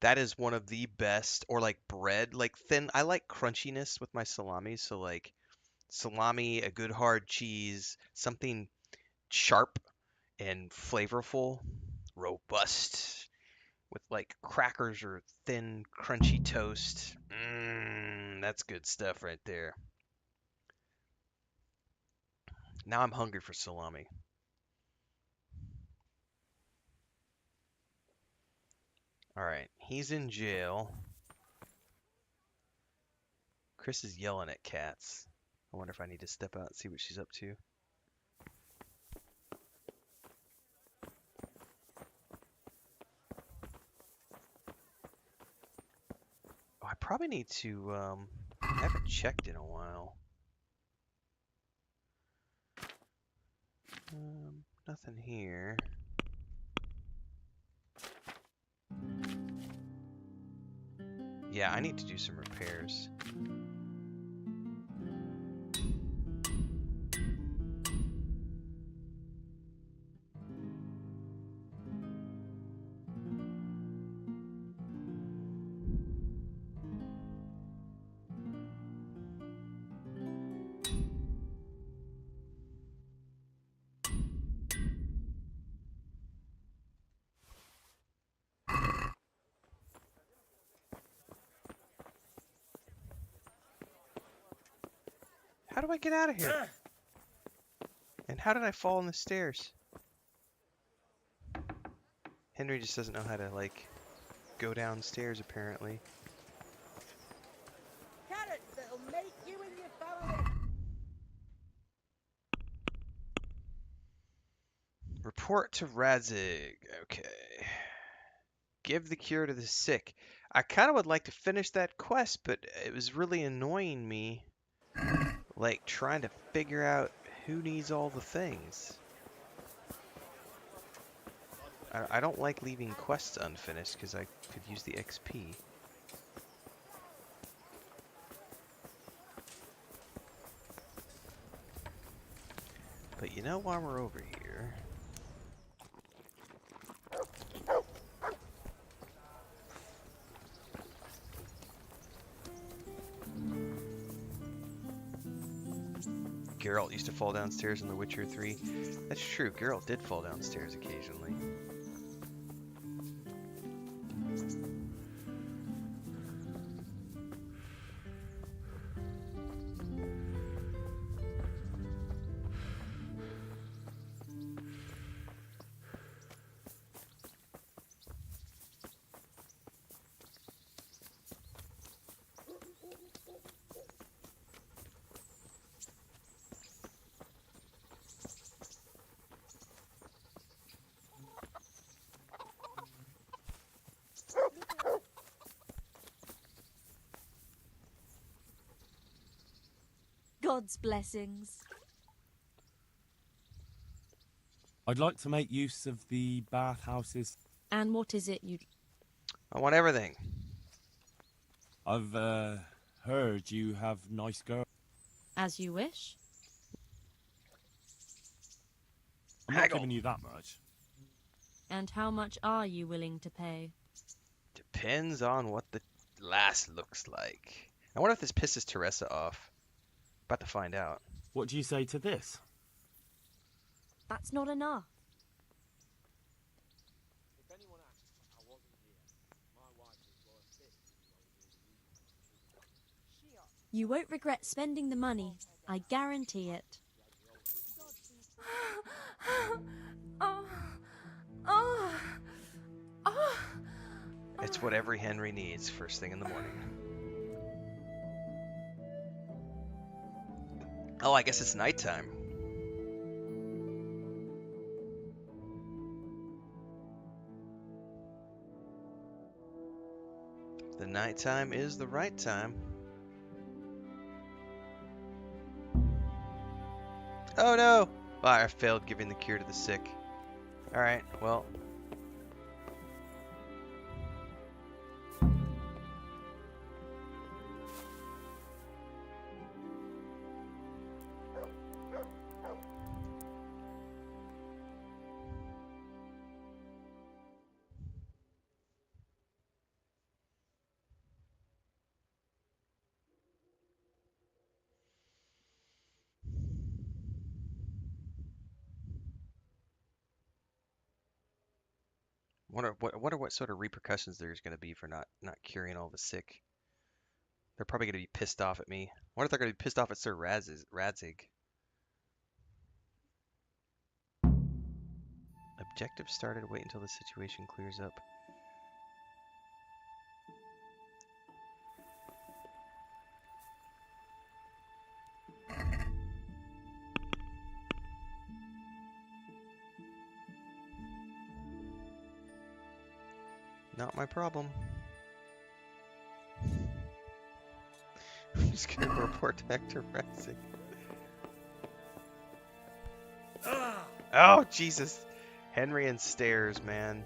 S1: that is one of the best, or like bread, like thin. I like crunchiness with my salami, so like salami, a good hard cheese, something sharp and flavorful, robust, with like crackers or thin, crunchy toast. That's good stuff right there. Now I'm hungry for salami. Alright, he's in jail. Chris is yelling at cats. I wonder if I need to step out and see what she's up to. Oh, I probably need to, I haven't checked in a while. Nothing here. Yeah, I need to do some repairs. How do I get out of here? And how did I fall on the stairs? Henry just doesn't know how to, like, go downstairs, apparently.
S17: Carrots that'll make you and your family.
S1: Report to Radzig. Okay. Give the cure to the sick. I kind of would like to finish that quest, but it was really annoying me. Like, trying to figure out who needs all the things. I don't like leaving quests unfinished because I could use the XP. But you know, while we're over here... Geralt used to fall downstairs in The Witcher 3. That's true, Geralt did fall downstairs occasionally.
S9: God's blessings.
S11: I'd like to make use of the bathhouses.
S9: And what is it you...
S1: I want everything.
S11: I've heard you have nice girls.
S9: As you wish.
S11: I'm not giving you that much.
S9: And how much are you willing to pay?
S1: Depends on what the lass looks like. I wonder if this pisses Teresa off. About to find out.
S2: What do you say to this?
S9: That's not enough. You won't regret spending the money. I guarantee it.
S1: It's what every Henry needs first thing in the morning. Oh, I guess it's nighttime. The nighttime is the right time. Oh no! Oh, I failed giving the cure to the sick. Alright, well. Wonder what sort of repercussions there's going to be for not curing all the sick. They're probably going to be pissed off at me. I wonder if they're going to be pissed off at Sir Radzig. Objective started. Wait until the situation clears up. Not my problem. I'm just gonna report back to Radzig. Oh, Jesus. Henry and stairs, man.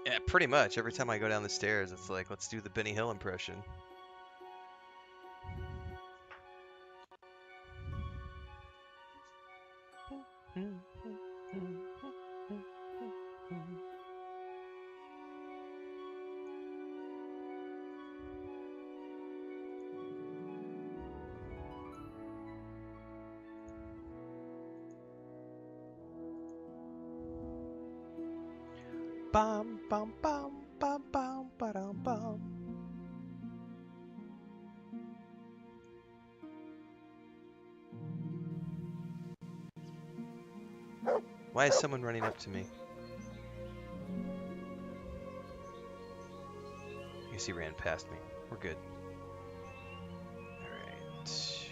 S1: Yeah, pretty much. Every time I go down the stairs, it's like, let's do the Benny Hill impression. Bum bum bum bum bum ba-dum bum. Why is someone running up to me? I guess he ran past me. We're good. Alright.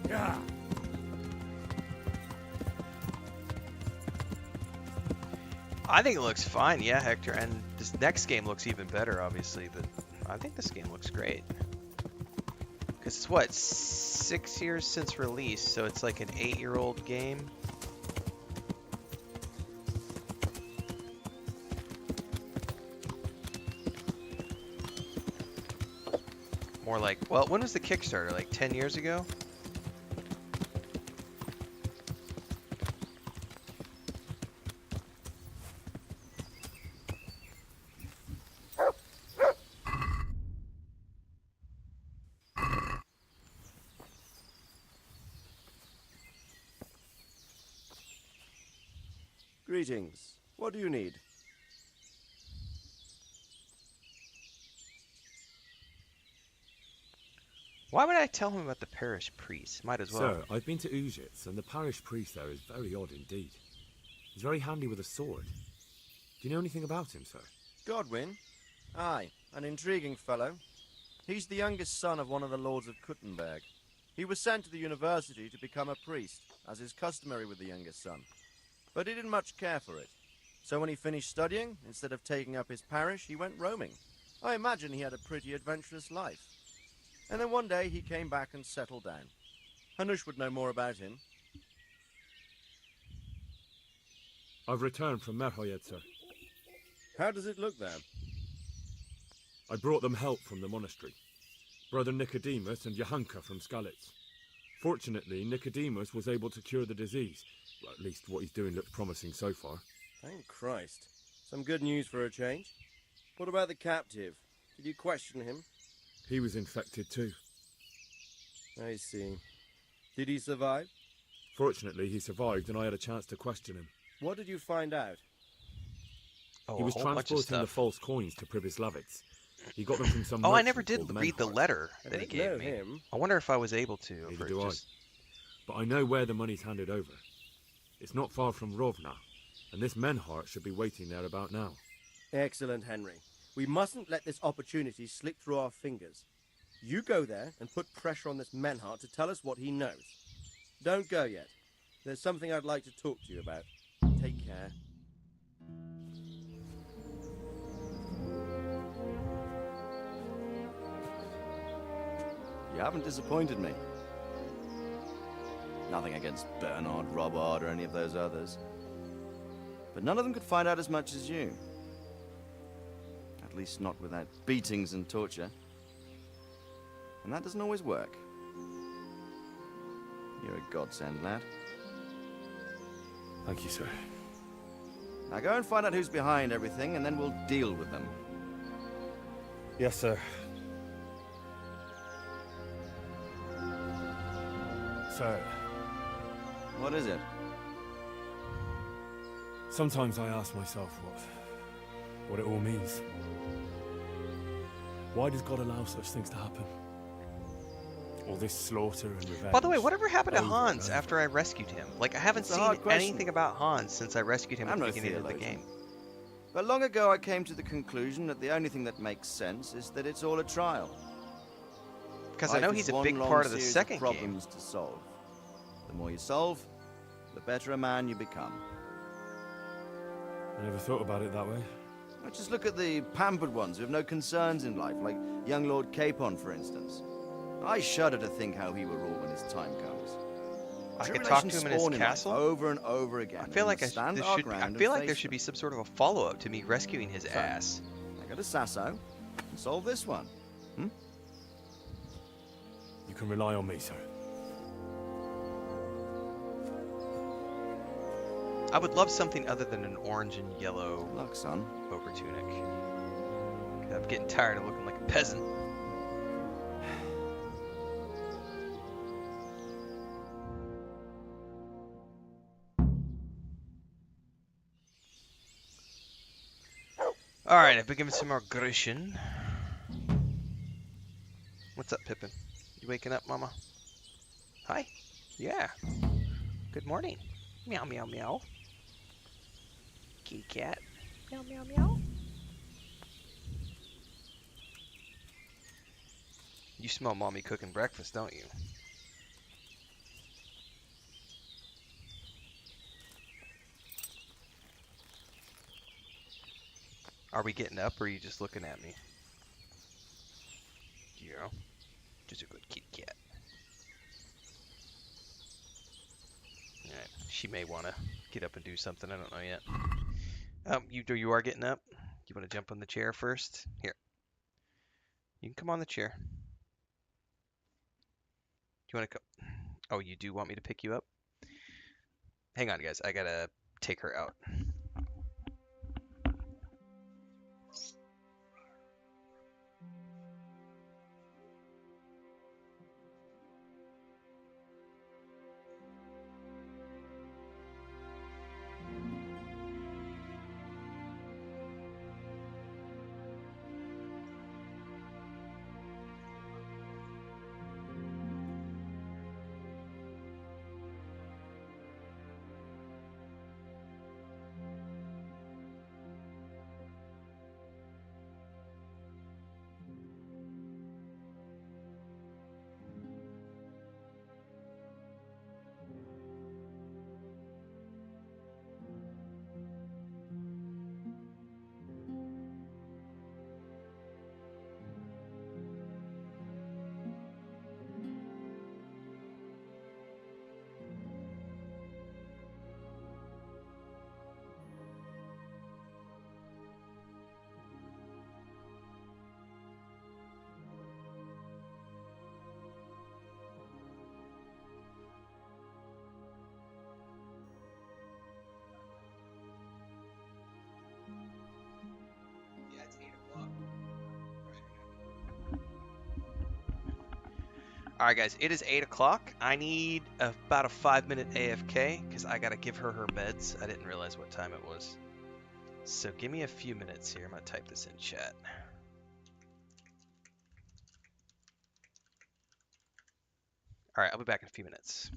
S3: Yeah.
S1: I think it looks fine, yeah, Hector. And this next game looks even better, obviously. But I think this game looks great. Because it's what, 6 years since release, so it's like an 8-year-old game. More like, well, when was the Kickstarter? Like 10 years ago?
S18: Greetings. What do you need?
S1: Why would I tell him about the parish priest? Might as well.
S11: Sir, I've been to Ujits, and the parish priest there is very odd indeed. He's very handy with a sword. Do you know anything about him, sir?
S18: Godwin? Aye, an intriguing fellow. He's the youngest son of one of the lords of Kuttenberg. He was sent to the university to become a priest, as is customary with the youngest son. But he didn't much care for it. So when he finished studying, instead of taking up his parish, he went roaming. I imagine he had a pretty adventurous life. And then one day he came back and settled down. Hanush would know more about him.
S11: I've returned from Merhojed, sir.
S18: How does it look there?
S11: I brought them help from the monastery. Brother Nicodemus and Johanka from Skalitz. Fortunately, Nicodemus was able to cure the disease. Well, at least what he's doing looks promising so far.
S18: Thank Christ. Some good news for a change. What about the captive? Did you question him?
S11: He was infected too.
S18: I see. Did he survive?
S11: Fortunately, he survived and I had a chance to question him.
S18: What did you find out?
S1: Oh,
S11: He
S1: a
S11: was
S1: whole bunch of
S11: transporting the
S1: stuff.
S11: false coins to Pribyslavitz. He got them from some
S1: Oh, I
S11: merchant
S1: never did
S11: called
S1: read the
S11: Menhard.
S1: letter that he gave me. I wonder if I was able to.
S11: Neither
S1: Or
S11: do
S1: just...
S11: I. But I know where the money's handed over. It's not far from Rovna, and this Menhard should be waiting there about now.
S14: Excellent, Henry. We mustn't let this opportunity slip through our fingers. You go there and put pressure on this Menhard to tell us what he knows. Don't go yet. There's something I'd like to talk to you about. Take care.
S18: You haven't disappointed me. Nothing against Bernard, Robard, or any of those others. But none of them could find out as much as you. At least not without beatings and torture. And that doesn't always work. You're a godsend, lad.
S11: Thank you, sir.
S18: Now go and find out who's behind everything, and then we'll deal with them.
S11: Yes, sir. Sir.
S18: What is it?
S11: Sometimes I ask myself what it all means. Why does God allow such things to happen? All this slaughter and revenge.
S1: By the way, whatever happened to
S11: over
S1: Hans
S11: and over.
S1: after I rescued him? Like, I haven't
S18: It's a
S1: seen
S18: hard question.
S1: anything about Hans since I rescued him at
S18: I'm
S1: the
S18: no
S1: beginning of the
S18: theologian.
S1: game.
S18: But long ago I came to the conclusion that the only thing that makes sense is that it's all a trial.
S1: Because I know
S18: Life
S1: he's
S18: is
S1: a
S18: one
S1: big
S18: long
S1: part of the
S18: series
S1: second game.
S18: problems to solve. The more you solve, the better a man you become.
S11: I never thought about it that way.
S18: Now just look at the pampered ones who have no concerns in life, like young Lord Capon, for instance. I shudder to think how he will rule when his time comes.
S1: I could talk to him in his
S18: Spawn life
S1: castle.
S18: over and over again.
S1: I feel like
S18: and stand
S1: there
S18: our
S1: should. I
S18: ground
S1: feel
S18: and
S1: like there
S18: face
S1: should
S18: them.
S1: be some sort of a follow-up to me rescuing his ass.
S18: I go to Sasso and solve this one.
S11: You can rely on me, sir.
S1: I would love something other than an orange and yellow
S18: Look, son.
S1: over tunic. I'm getting tired of looking like a peasant. Alright, I've been given some more Grecian. What's up, Pippin? You waking up, Mama? Hi. Yeah. Good morning. Meow, meow, meow. Kitty cat. Meow, meow, meow. You smell Mommy cooking breakfast, don't you? Are we getting up, or are you just looking at me? Yeah. Just a good kitty cat. Alright, she may want to get up and do something, I don't know yet. You are getting up? You want to jump on the chair first? Here. You can come on the chair. Do you want to come? Oh, you do want me to pick you up? Hang on, guys. I gotta take her out. Alright guys, it is 8 o'clock. I need about a 5-minute AFK because I gotta give her her meds. I didn't realize what time it was. So give me a few minutes here. I'm going to type this in chat. All right, I'll be back in a few minutes.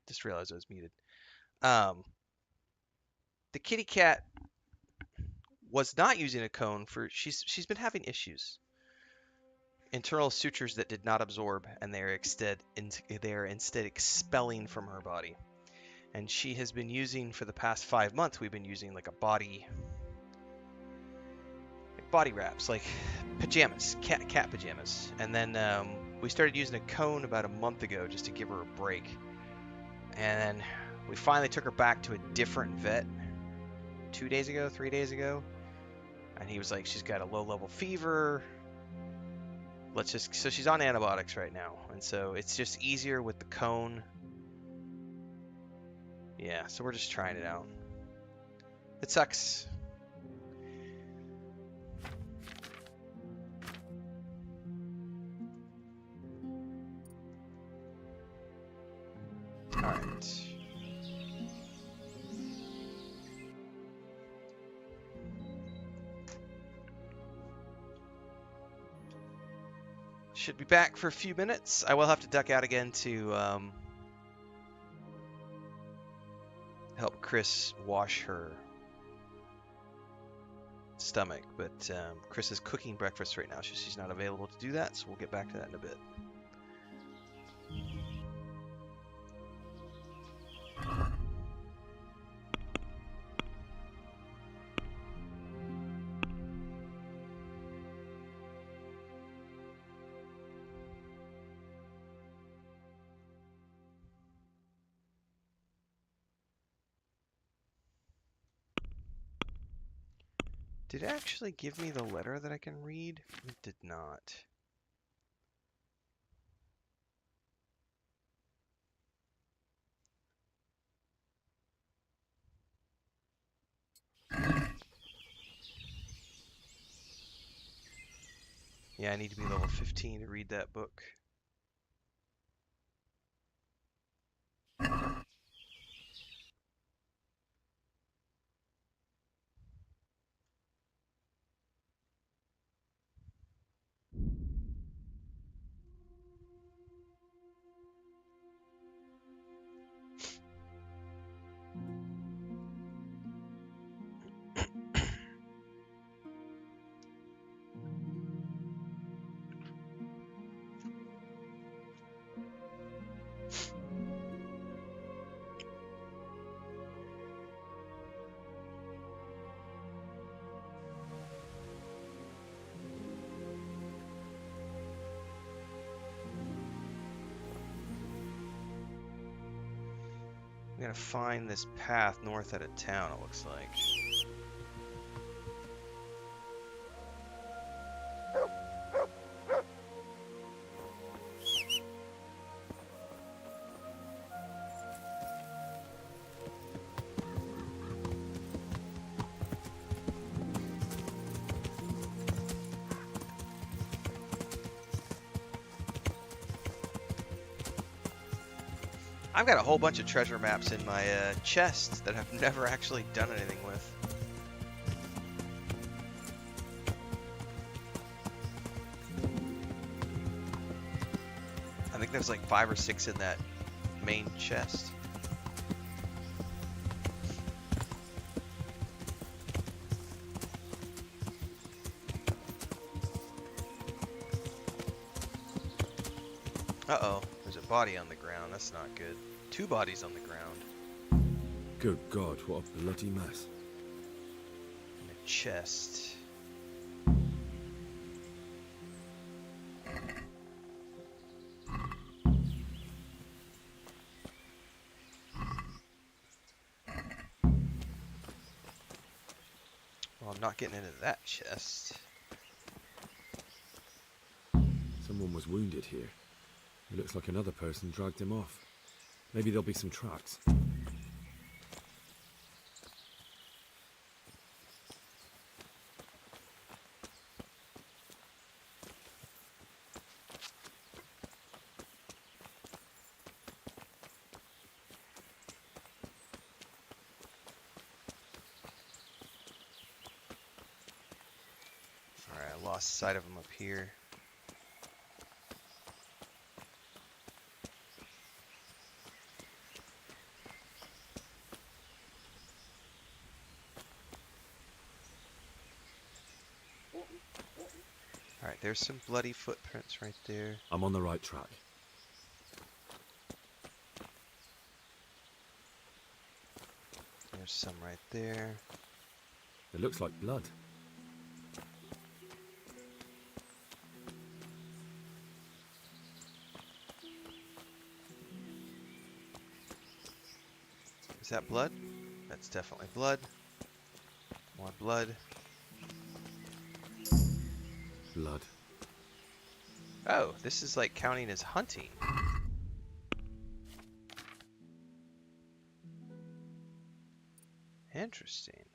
S1: Just realized I was muted. The kitty cat was not using a cone for she's been having issues. Internal sutures that did not absorb, and they are instead expelling from her body. And she has been using, for the past 5 months, we've been using like body wraps, like pajamas, cat pajamas. And then we started using a cone about a month ago just to give her a break. And then we finally took her back to a different vet 3 days ago. And he was like, she's got a low-level fever. So she's on antibiotics right now. And so it's just easier with the cone. Yeah, so we're just trying it out. It sucks. Alright. Should be back for a few minutes. I will have to duck out again to help Chris wash her stomach, but Chris is cooking breakfast right now, so she's not available to do that, so we'll get back to that in a bit. Did it actually give me the letter that I can read? It did not. Yeah, I need to be level 15 to read that book. I'm gonna find this path north out of town, it looks like. I've got a whole bunch of treasure maps in my chest that I've never actually done anything with. I think there's like 5 or 6 in that main chest. Uh-oh, there's a body on the ground. That's not good. 2 bodies on the ground.
S11: Good God, what a bloody mess.
S1: And a chest. Well, I'm not getting into that chest.
S11: Someone was wounded here. It looks like another person dragged him off. Maybe there'll be some tracks.
S1: Alright, I lost sight of him up here. there's some bloody footprints right there.
S11: I'm on the right track.
S1: There's some right there.
S11: It looks like blood.
S1: Is that blood? That's definitely blood. More blood.
S11: Blood.
S1: Oh, this is like counting as hunting. Interesting.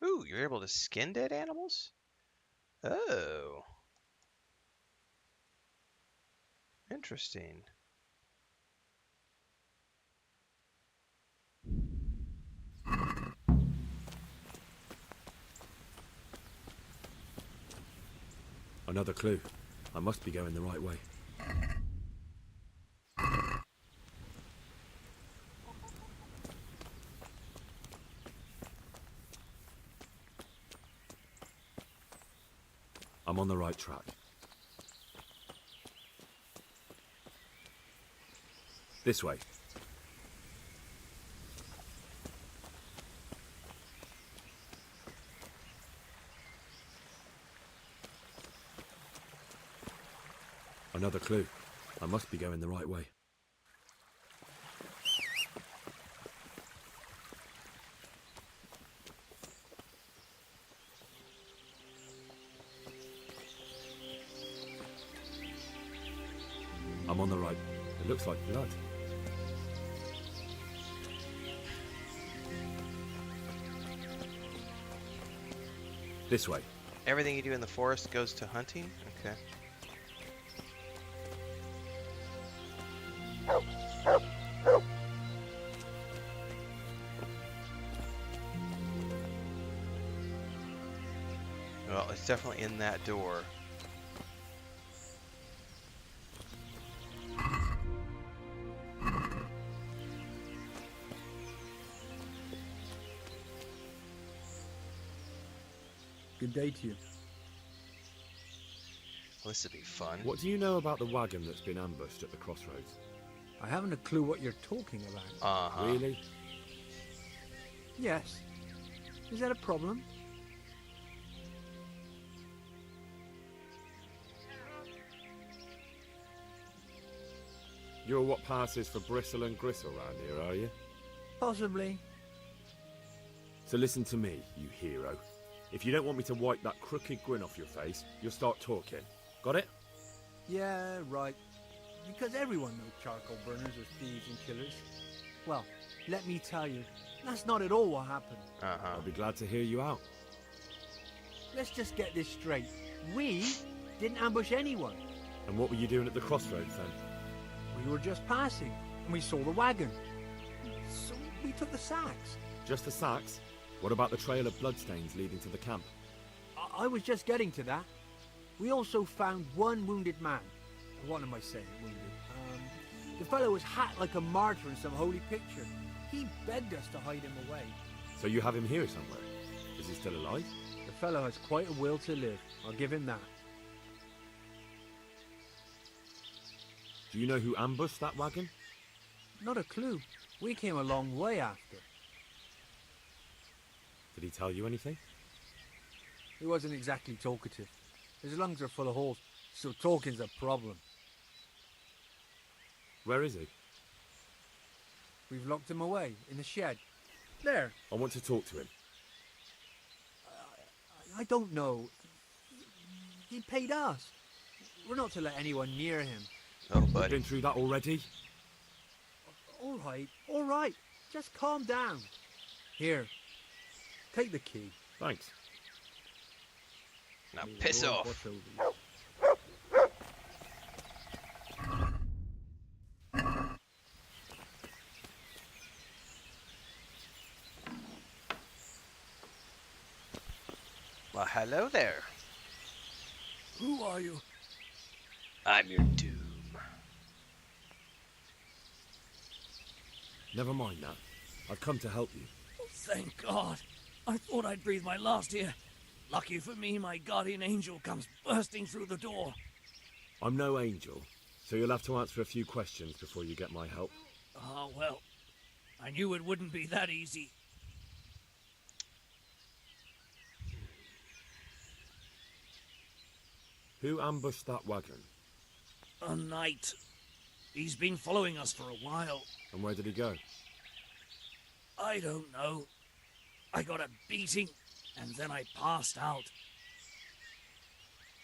S1: Ooh, you're able to skin dead animals? Oh. Interesting.
S11: Another clue. I must be going the right way. I'm on the right track. This way. Another clue. I must be going the right way. I'm on the right. It looks like blood. This way.
S1: Everything you do in the forest goes to hunting? Okay. Well, it's definitely in that door.
S8: Good day to you.
S1: Well, this would be fun.
S11: What do you know about the wagon that's been ambushed at the crossroads?
S8: I haven't a clue what you're talking about.
S1: Uh-huh.
S11: Really?
S8: Yes. Is that a problem?
S11: You're what passes for bristle and gristle round here, are you?
S8: Possibly.
S11: So listen to me, you hero. If you don't want me to wipe that crooked grin off your face, you'll start talking. Got it?
S8: Yeah, right. Because everyone knows charcoal burners are thieves and killers. Well, let me tell you, that's not at all what happened.
S1: Uh-huh.
S11: I'll be glad to hear you out.
S8: Let's just get this straight. We didn't ambush anyone.
S11: And what were you doing at the crossroads then?
S8: We were just passing, and we saw the wagon. So we took the sacks.
S11: Just the sacks? What about the trail of bloodstains leading to the camp?
S8: I was just getting to that. We also found one wounded man. What am I saying, wounded? The fellow was hacked like a martyr in some holy picture. He begged us to hide him away.
S11: So you have him here somewhere? Is he still alive?
S8: The fellow has quite a will to live. I'll give him that.
S11: Do you know who ambushed that wagon?
S8: Not a clue. We came a long way after.
S11: Did he tell you anything?
S8: He wasn't exactly talkative. His lungs are full of holes, so talking's a problem.
S11: Where is he?
S8: We've locked him away, in the shed. There.
S11: I want to talk to him.
S8: I don't know. He paid us. We're not to let anyone near him.
S1: Oh,
S11: You've
S1: buddy.
S11: been through that already?
S8: All right. Just calm down. Here. Take the key.
S11: Thanks.
S1: Now piss off.
S8: Watch over you.
S1: Well, hello there.
S13: Who are you?
S1: I'm your doom.
S11: Never mind that. I've come to help you.
S13: Oh, thank God. I thought I'd breathe my last here. Lucky for me, my guardian angel comes bursting through the door.
S11: I'm no angel, so you'll have to answer a few questions before you get my help.
S13: Ah, well, I knew it wouldn't be that easy.
S11: Who ambushed that wagon?
S13: A knight. He's been following us for a while.
S11: And where did he go?
S13: I don't know. I got a beating, and then I passed out.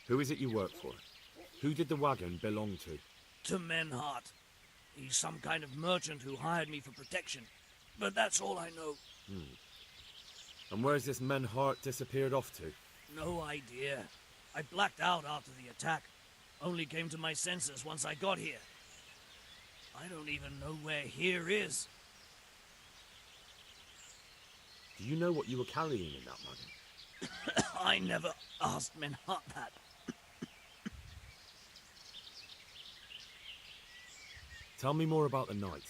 S11: Who is it you work for? Who did the wagon belong to?
S13: To Merhojed. He's some kind of merchant who hired me for protection. But that's all I know.
S11: And where's this Merhojed disappeared off to?
S13: No idea. I blacked out after the attack. Only came to my senses once I got here. I don't even know where here is.
S11: Do you know what you were carrying in that wagon?
S13: I never asked Merhojed that.
S11: Tell me more about the night.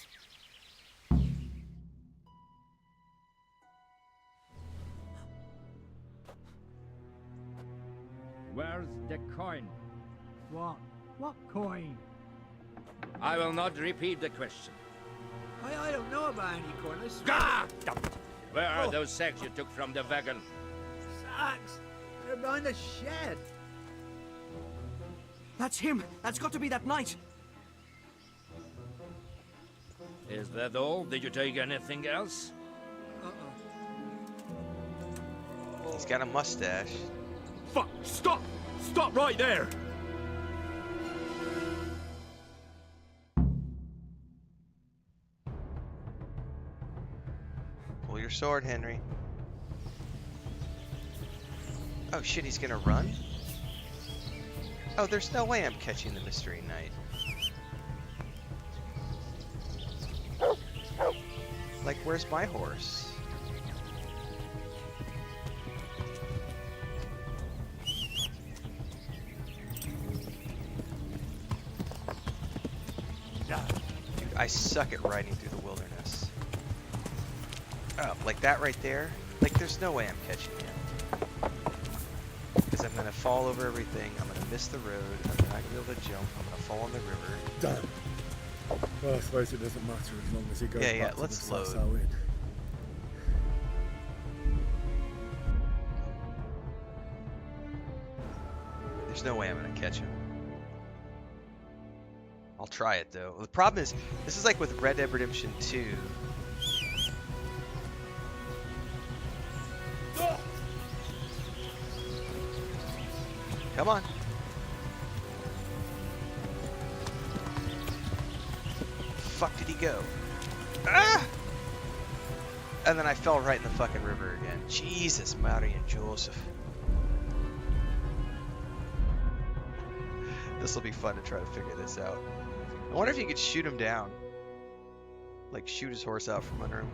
S19: Where's the coin?
S20: What? What coin?
S19: I will not repeat the question.
S20: I don't know about any coin. I swear.
S19: Ah! Where are those sacks you took from the wagon?
S20: Sacks? They're behind the shed.
S13: That's him. That's got to be that knight.
S19: Is that all? Did you take anything else?
S1: He's got a mustache.
S11: Fuck! Stop! Stop right there!
S1: Pull your sword, Henry. Oh shit, he's gonna run? Oh, there's no way I'm catching the Mystery Knight. Like, where's my horse? Dude, I suck at riding through the wilderness. Oh, like that right there? Like, there's no way I'm catching him. Because I'm gonna fall over everything, I'm gonna miss the road, I'm not gonna be able to jump, I'm gonna fall in the river.
S11: Damn. Well, I suppose it doesn't matter as long as he goes
S1: Yeah,
S11: back to
S1: let's
S11: the
S1: load.
S11: Sasau Inn.
S1: There's no way I'm gonna catch him. I'll try it though. The problem is, this is like with Red Dead Redemption 2. Come on. Fuck did he go? Ah! And then I fell right in the fucking river again. Jesus, Mary and Joseph. This will be fun to try to figure this out. I wonder if you could shoot him down. Like shoot his horse out from under him.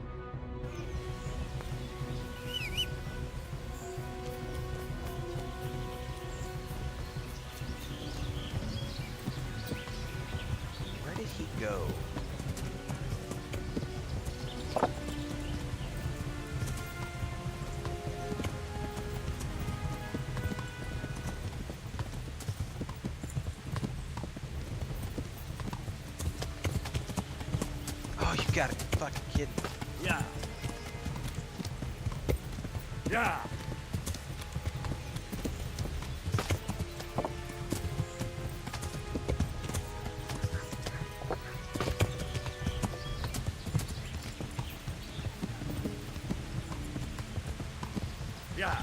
S1: Where did he go? Oh, you gotta be fucking kidding me.
S13: Yeah. Yeah. Yeah.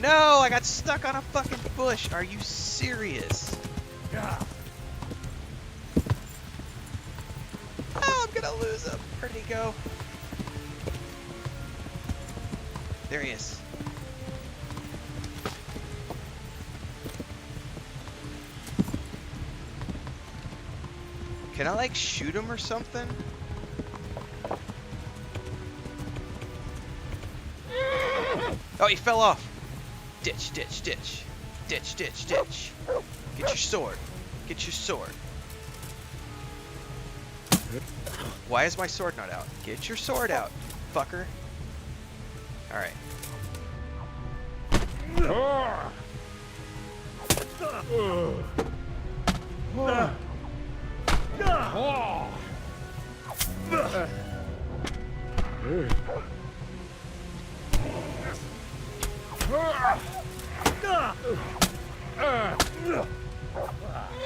S1: No, I got stuck on a fucking bush. Are you serious?
S13: Yeah.
S1: Oh, I'm gonna lose him. Where'd he go? There he is. Can I like shoot him or something? Oh, he fell off. Ditch, ditch, ditch. Ditch, ditch, ditch. Get your sword. Get your sword. Why is my sword not out? Get your sword out, fucker. Alright.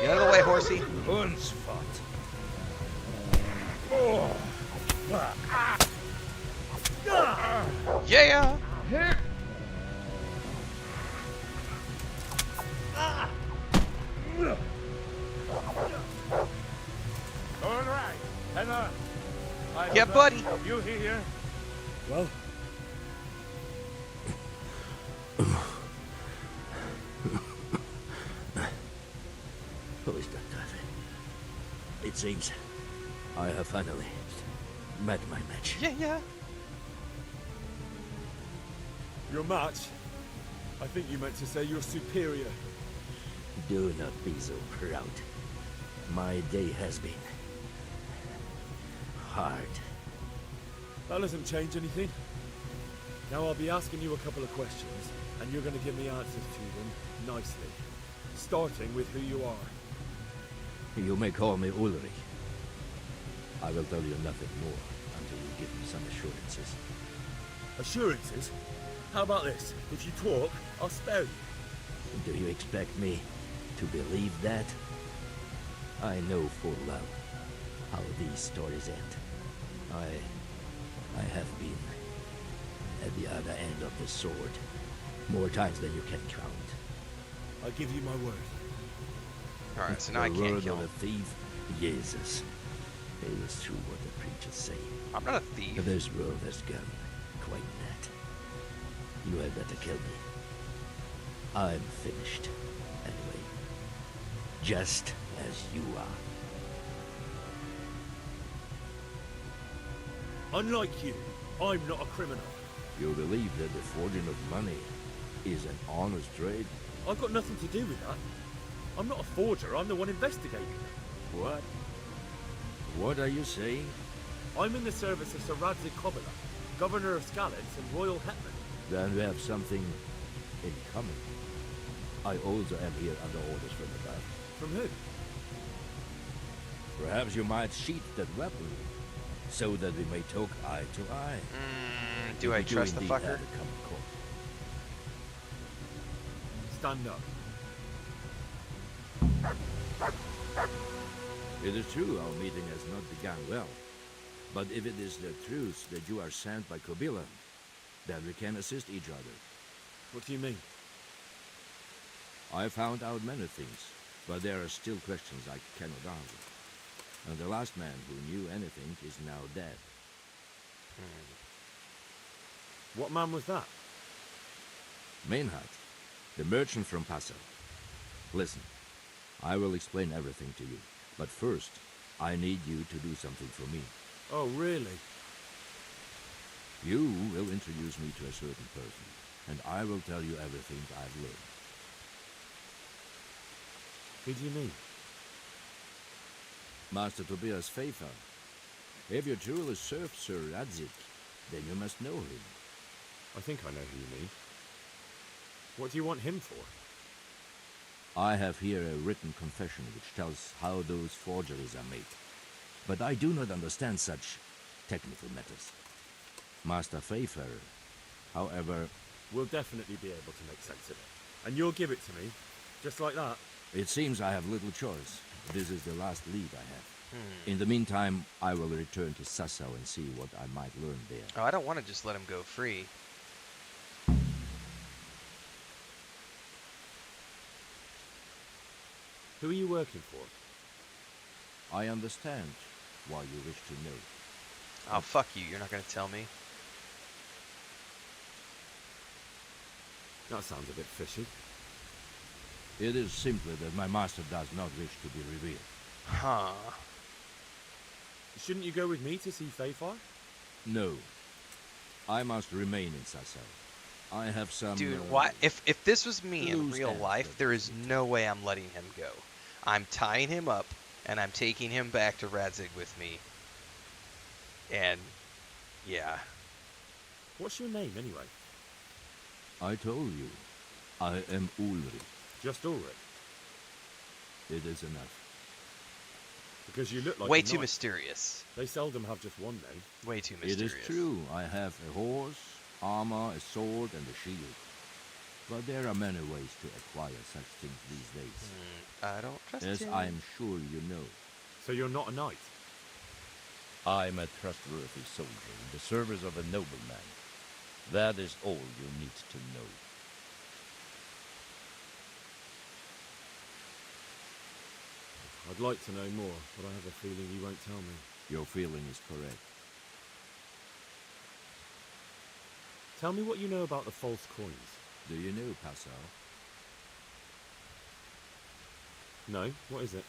S1: Get out of the way, horsey. Yeah.
S11: All right, Henna.
S1: Yeah, buddy.
S11: You here?
S2: Well,
S10: Who is that, David? It seems I have finally met my match.
S1: Yeah.
S11: Your match? I think you meant to say your superior.
S10: Do not be so proud. My day has been hard.
S11: That doesn't change anything. Now I'll be asking you a couple of questions, and you're going to give me answers to them nicely. Starting with who you are.
S10: You may call me Ulrich. I will tell you nothing more until you give me some assurances.
S11: Assurances? How about this? If you talk, I'll spare you.
S10: Do you expect me to believe that? I know full well how these stories end. I have been at the other end of the sword more times than you can count.
S11: I give you my word.
S1: Alright, so now I can't kill
S10: The word
S1: him.
S10: of a thief? Jesus. It is true what the preachers say.
S1: I'm not a thief.
S10: This world has gone quite mad. You had better kill me. I'm finished. Anyway. Just as you are.
S11: Unlike you, I'm not a criminal.
S10: You believe that the forging of money is an honest trade?
S11: I've got nothing to do with that. I'm not a forger, I'm the one investigating.
S10: What? What are you saying?
S11: I'm in the service of Sir Radzig, Governor of Skalitz and Royal Hetman.
S10: Then we have something in common. I also am here under orders from above.
S11: From who?
S10: Perhaps you might sheath that weapon, so that we may talk eye to eye.
S1: Do I trust the fucker?
S11: Stand up.
S10: It is true our meeting has not begun well. But if it is the truth that you are sent by Kobila, then we can assist each other.
S11: What do you mean?
S10: I found out many things, but there are still questions I cannot answer. And the last man who knew anything is now dead.
S11: What man was that?
S10: Merhojed, the merchant from Passau. Listen, I will explain everything to you. But first, I need you to do something for me.
S11: Oh, really?
S10: You will introduce me to a certain person, and I will tell you everything I've learned.
S11: Who do you mean?
S10: Master Tobias Pfeiffer. If you truly serve Sir Radzig, then you must know him.
S11: I think I know who you mean. What do you want him for?
S10: I have here a written confession which tells how those forgeries are made. But I do not understand such technical matters. Master Pfeiffer, however...
S11: We'll definitely be able to make sense of it. And you'll give it to me, just like that.
S10: It seems I have little choice. This is the last lead I have. In the meantime, I will return to Sassau and see what I might learn there.
S1: Oh, I don't want to just let him go free.
S11: Who are you working for?
S10: I understand why you wish to know.
S1: Oh, fuck you. You're not going to tell me?
S11: That sounds a bit fishy.
S10: It is simply that my master does not wish to be revealed.
S1: Huh.
S11: Shouldn't you go with me to see Pfeiffer?
S10: No. I must remain in Sassau. I have some...
S1: Dude, why? If this was me in
S10: loose
S1: real
S10: ends
S1: life, there is no way I'm letting him go. I'm tying him up, and I'm taking him back to Radzig with me. And, yeah.
S11: What's your name, anyway?
S10: I told you. I am Ulrich.
S11: Just Ulrich?
S10: It is enough.
S11: Because you look like
S1: way
S11: a
S1: too
S11: knight.
S1: mysterious.
S11: They seldom have just one name.
S1: Way too mysterious.
S10: It is true. I have a horse, armor, a sword, and a shield. But there are many ways to acquire such things these days.
S1: I don't trust
S10: As
S1: him.
S10: I am sure you know.
S11: So you're not a knight?
S21: I'm a trustworthy soldier in the service of a nobleman. That is all you need to know.
S11: I'd like to know more, but I have a feeling you won't tell me.
S10: Your feeling is correct.
S11: Tell me what you know about the false coins.
S10: Do you know Passau?
S11: No, what is it?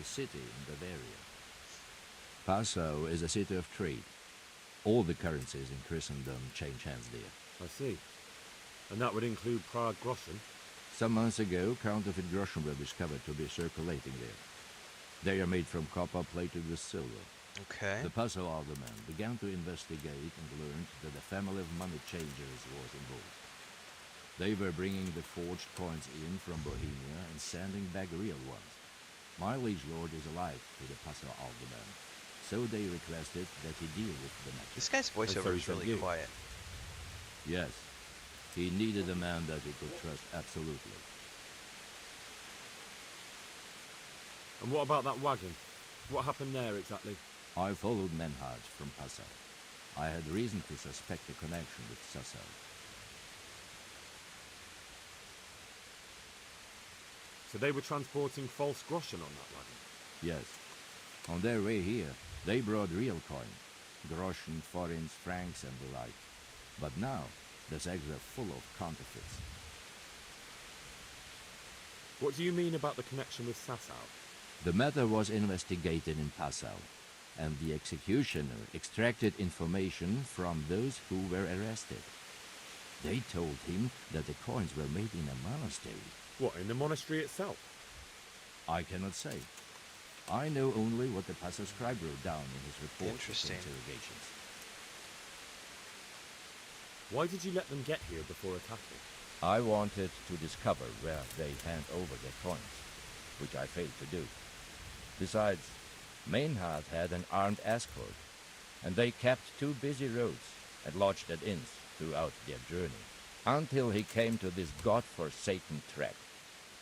S10: A city in Bavaria. Passau is a city of trade. All the currencies in Christendom change hands there.
S11: I see. And that would include Prague groschen?
S10: Some months ago, counterfeit groschen were discovered to be circulating there. They are made from copper plated with silver.
S1: Okay.
S10: The Passau alderman began to investigate and learned that a family of money changers was involved. They were bringing the forged coins in from Bohemia and sending back real ones. My liege lord is allied to the Passau alderman, so they requested that he deal with the matter.
S1: This guy's voiceover is really quiet.
S10: Yes. He needed a man that he could trust absolutely.
S11: And what about that wagon? What happened there exactly?
S10: I followed Merhojed from Passau. I had reason to suspect a connection with Sassau.
S11: So they were transporting false groschen on that wagon?
S10: Yes. On their way here, they brought real coin. Groschen, forints, francs, and the like. But now, the sacks are full of counterfeits.
S11: What do you mean about the connection with Sassau?
S10: The matter was investigated in Passau, and the executioner extracted information from those who were arrested. They told him that the coins were made in a monastery.
S11: What, in the monastery itself?
S10: I cannot say. I know only what the Passau scribe wrote down in his report of interrogations.
S11: Why did you let them get here before attacking?
S21: I wanted to discover where they hand over their coins, which I failed to do. Besides, Merhojed had an armed escort, and they kept two busy roads and lodged at inns throughout their journey, until he came to this god-forsaken track.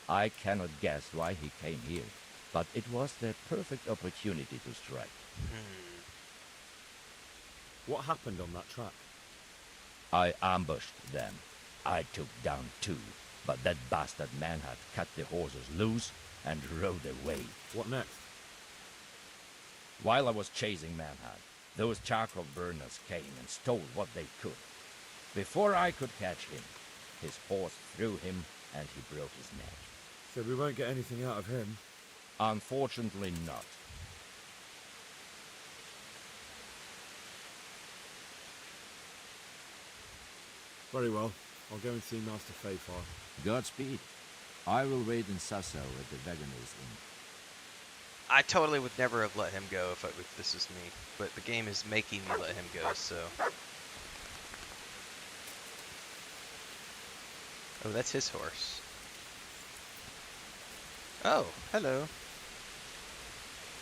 S21: I cannot guess why he came here, but it was the perfect opportunity to strike.
S11: What happened on that track?
S21: I ambushed them. I took down two, but that bastard Merhojed cut the horses loose and rode away.
S11: What next?
S21: While I was chasing Merhojed, those charcoal burners came and stole what they could. Before I could catch him, his horse threw him and he broke his neck.
S11: So we won't get anything out of him?
S21: Unfortunately not.
S11: Very well. I'll go and see Master Fayfar.
S10: Godspeed. I will wait in Sassau at the Wagoners Inn.
S1: I totally would never have let him go if this was me, but the game is making me let him go, so... Oh, that's his horse. Oh, hello.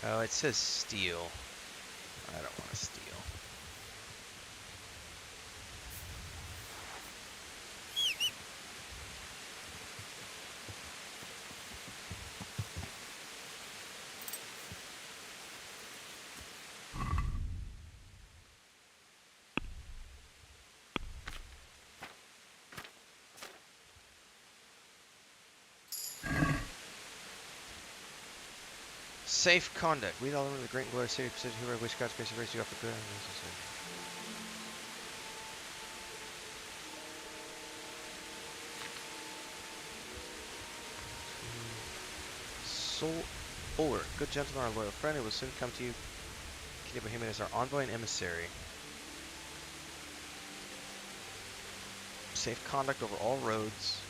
S1: Oh, it says steal. I don't want to steal. Safe conduct. We all remember the great and glorious city of precision who wish God's grace to raise you up for good. Soul Ulrich, good gentleman, our loyal friend, who will soon come to you. King of Bohemia is our envoy and emissary. safe conduct over all roads.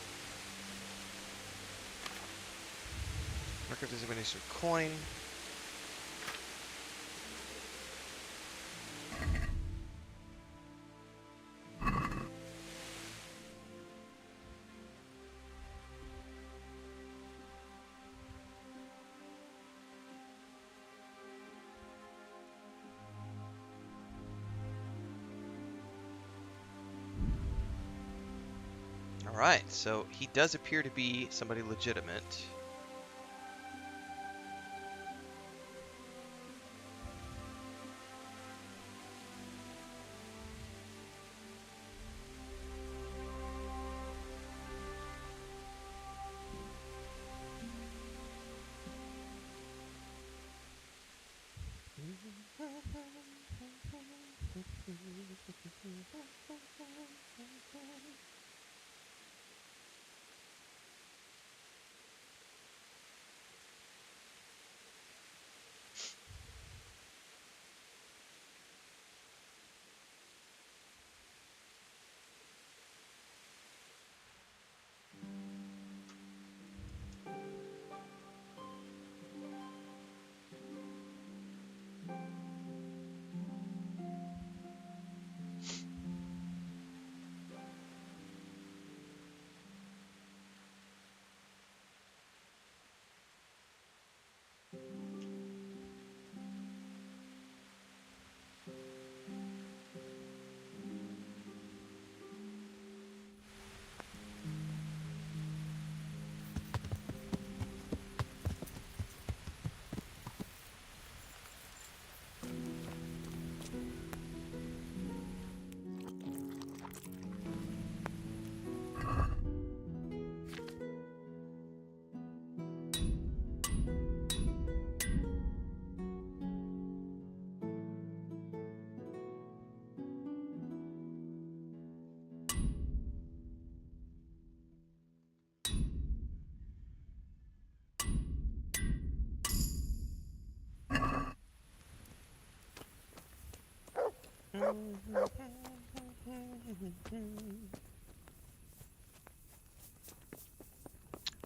S1: Record examination of coin. Alright, so he does appear to be somebody legitimate.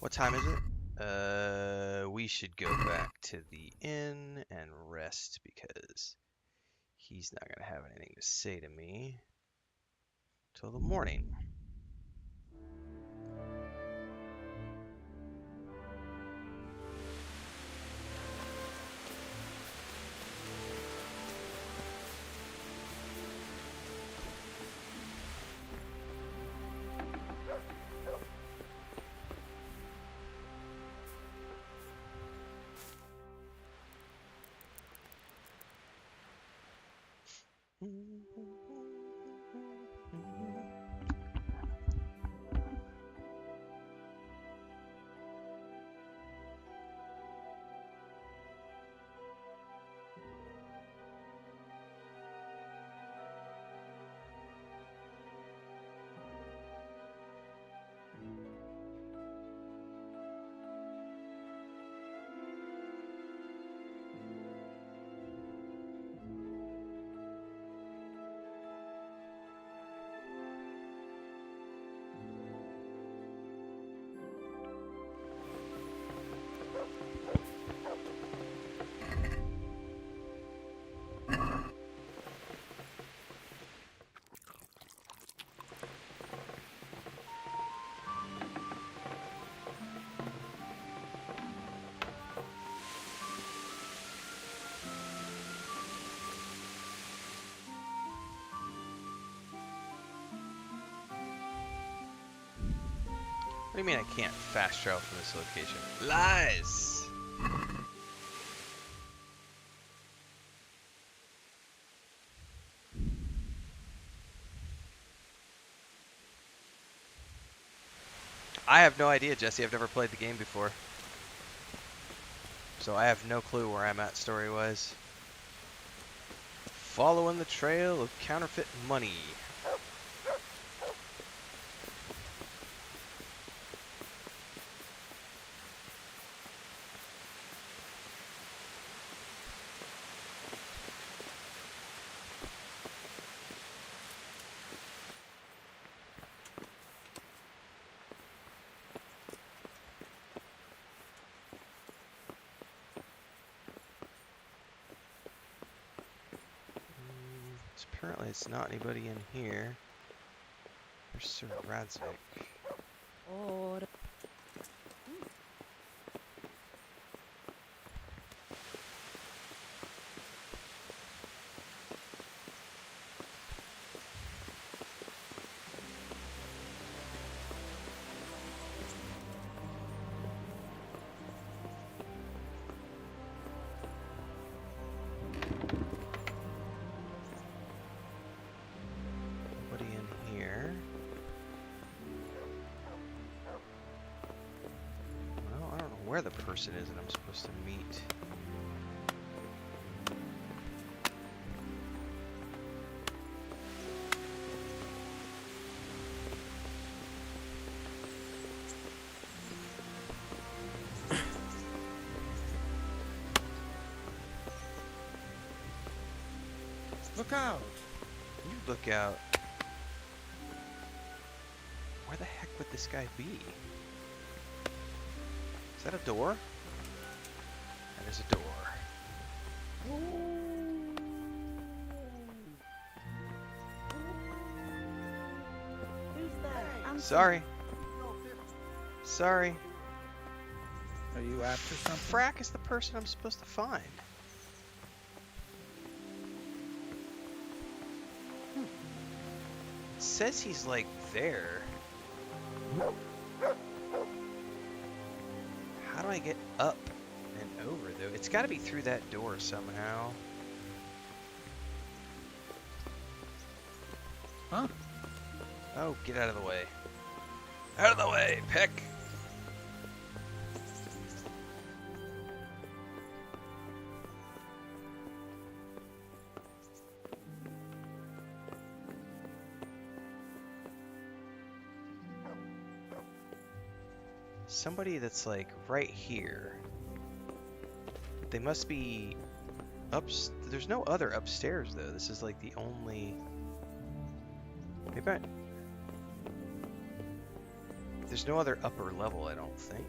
S1: What time is it? We should go back to the inn and rest because he's not gonna have anything to say to me till the morning. What do you mean I can't fast travel from this location? Lies! I have no idea, Jesse. I've never played the game before. So I have no clue where I'm at story-wise. Following the trail of counterfeit money. Apparently it's not anybody in here. There's Sir Radzig.
S9: Or...
S1: Nobody in here. Well, I don't know where the person is that I'm supposed to meet.
S8: Look out!
S1: You look out. Where the heck would this guy be? Is that a door? That is a door.
S17: Who's there?
S1: Sorry. Sorry.
S6: Are you after something?
S1: Frack is the person I'm supposed to find. It says he's like there. How do I get up and over though? It's got to be through that door somehow.
S6: Huh?
S1: Oh, get out of the way. Out of the way, Peck. Somebody that's like right here. They must be there's no other upstairs though. This is like the only. Maybe there's no other upper level, I don't think.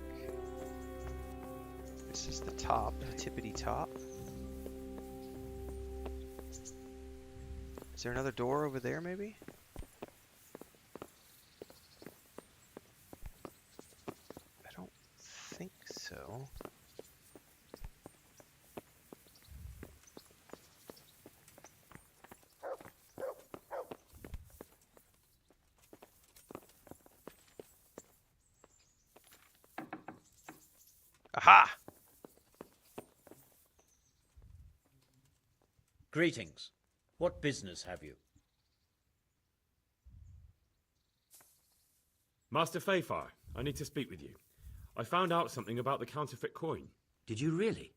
S1: This is the top, tippity top. Is there another door over there maybe? I don't think so. Aha!
S22: Greetings. What business have you?
S11: Master Fayfire, I need to speak with you. I found out something about the counterfeit coin.
S22: Did you really?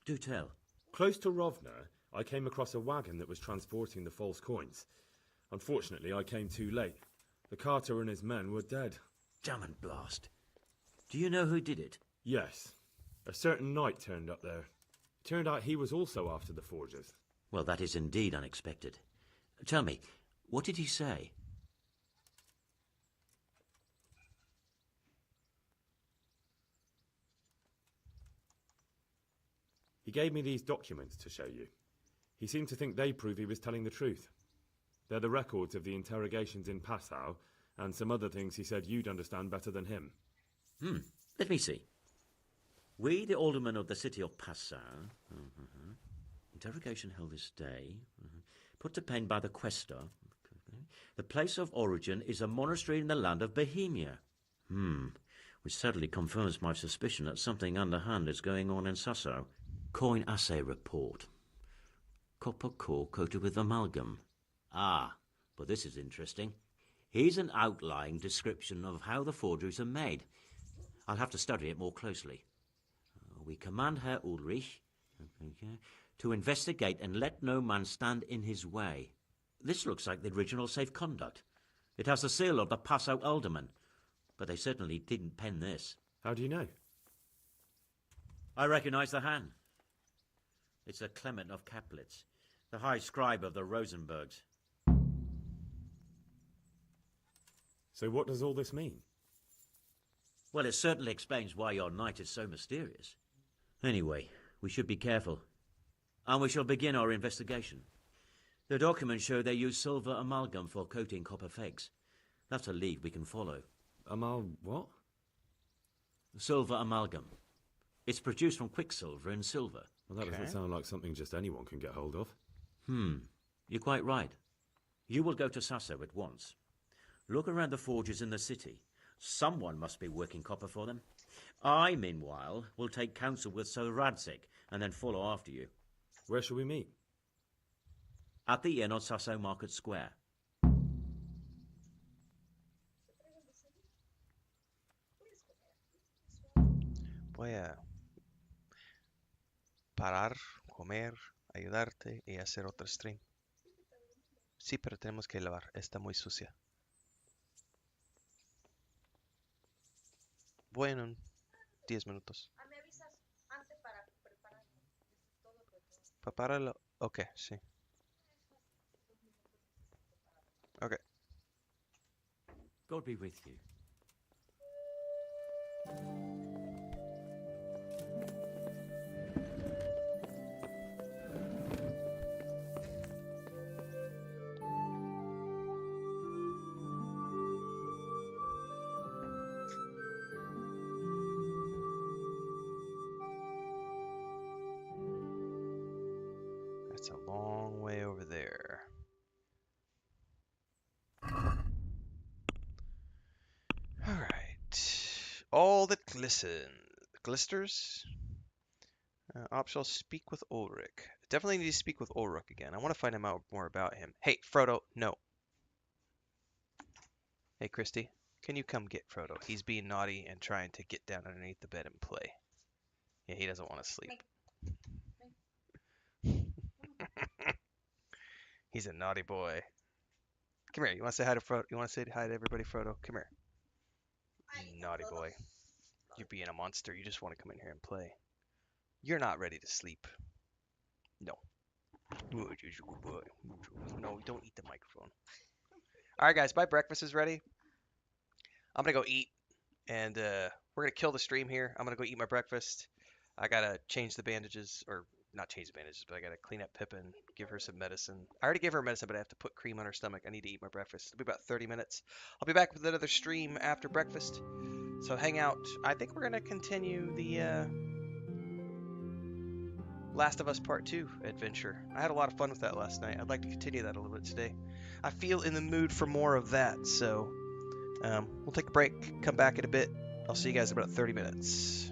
S22: Do tell.
S11: Close to Rovna, I came across a wagon that was transporting the false coins. Unfortunately, I came too late. The carter and his men were dead.
S22: Damn and blast. Do you know who did it?
S11: Yes. A certain knight turned up there. Turned out he was also after the forgers.
S22: Well, that is indeed unexpected. Tell me, what did he say?
S11: He gave me these documents to show you. He seemed to think they prove he was telling the truth. They're the records of the interrogations in Passau, and some other things he said you'd understand better than him.
S22: Let me see. We, the aldermen of the city of Passau, interrogation held this day, put to pen by the questor. The place of origin is a monastery in the land of Bohemia. Which certainly confirms my suspicion that something underhand is going on in Sasso. Coin assay report. Copper core coated with amalgam. Ah, but this is interesting. Here's an outline description of how the forgeries are made. I'll have to study it more closely. We command Herr Ulrich to investigate and let no man stand in his way. This looks like the original safe conduct. It has the seal of the Passau alderman, but they certainly didn't pen this.
S11: How do you know?
S22: I recognize the hand. It's a Clement of Kaplitz, the high scribe of the Rosenbergs.
S11: So what does all this mean?
S22: Well, it certainly explains why your knight is so mysterious. Anyway, we should be careful. And we shall begin our investigation. The documents show they use silver amalgam for coating copper fakes. That's a lead we can follow.
S11: What?
S22: Silver amalgam. It's produced from quicksilver and silver.
S11: Well, that doesn't sound like something just anyone can get hold of.
S22: You're quite right. You will go to Sasso at once. Look around the forges in the city. Someone must be working copper for them. I, meanwhile, will take counsel with Sir Radzig and then follow after you.
S11: Where shall we meet?
S22: At the inn on Sasso Market Square.
S1: Voy a parar, comer, ayudarte y hacer otro stream. Sí, pero tenemos que lavar. Está muy sucia. Bueno, en 10 minutos.
S4: Me avisas antes para prepararlo.
S1: Prepáralo. Ok, sí. Ok.
S22: God be with you.
S1: That's a long way over there. Alright. All that glisters. Optional speak with Ulrich. Definitely need to speak with Ulrich again. I want to find out more about him. Hey, Frodo, no. Hey, Christy, can you come get Frodo? He's being naughty and trying to get down underneath the bed and play. Yeah, he doesn't want to sleep. He's a naughty boy. Come here. You want to say hi to Frodo? You want to say hi to everybody, Frodo? Come here. You naughty boy. You're being a monster. You just want to come in here and play. You're not ready to sleep. No. No, don't eat the microphone. All right, guys. My breakfast is ready. I'm going to go eat. And we're going to kill the stream here. I'm going to go eat my breakfast. I got to change the bandages. Or not change the bandages, but I got to clean up Pippin. Give her some medicine. I already gave her medicine, but I have to put cream on her stomach. I need to eat my breakfast. It'll be about 30 minutes. I'll be back with another stream after breakfast. So hang out. I think we're going to continue the Last of Us Part 2 adventure. I had a lot of fun with that last night. I'd like to continue that a little bit today. I feel in the mood for more of that, so we'll take a break, come back in a bit. I'll see you guys in about 30 minutes.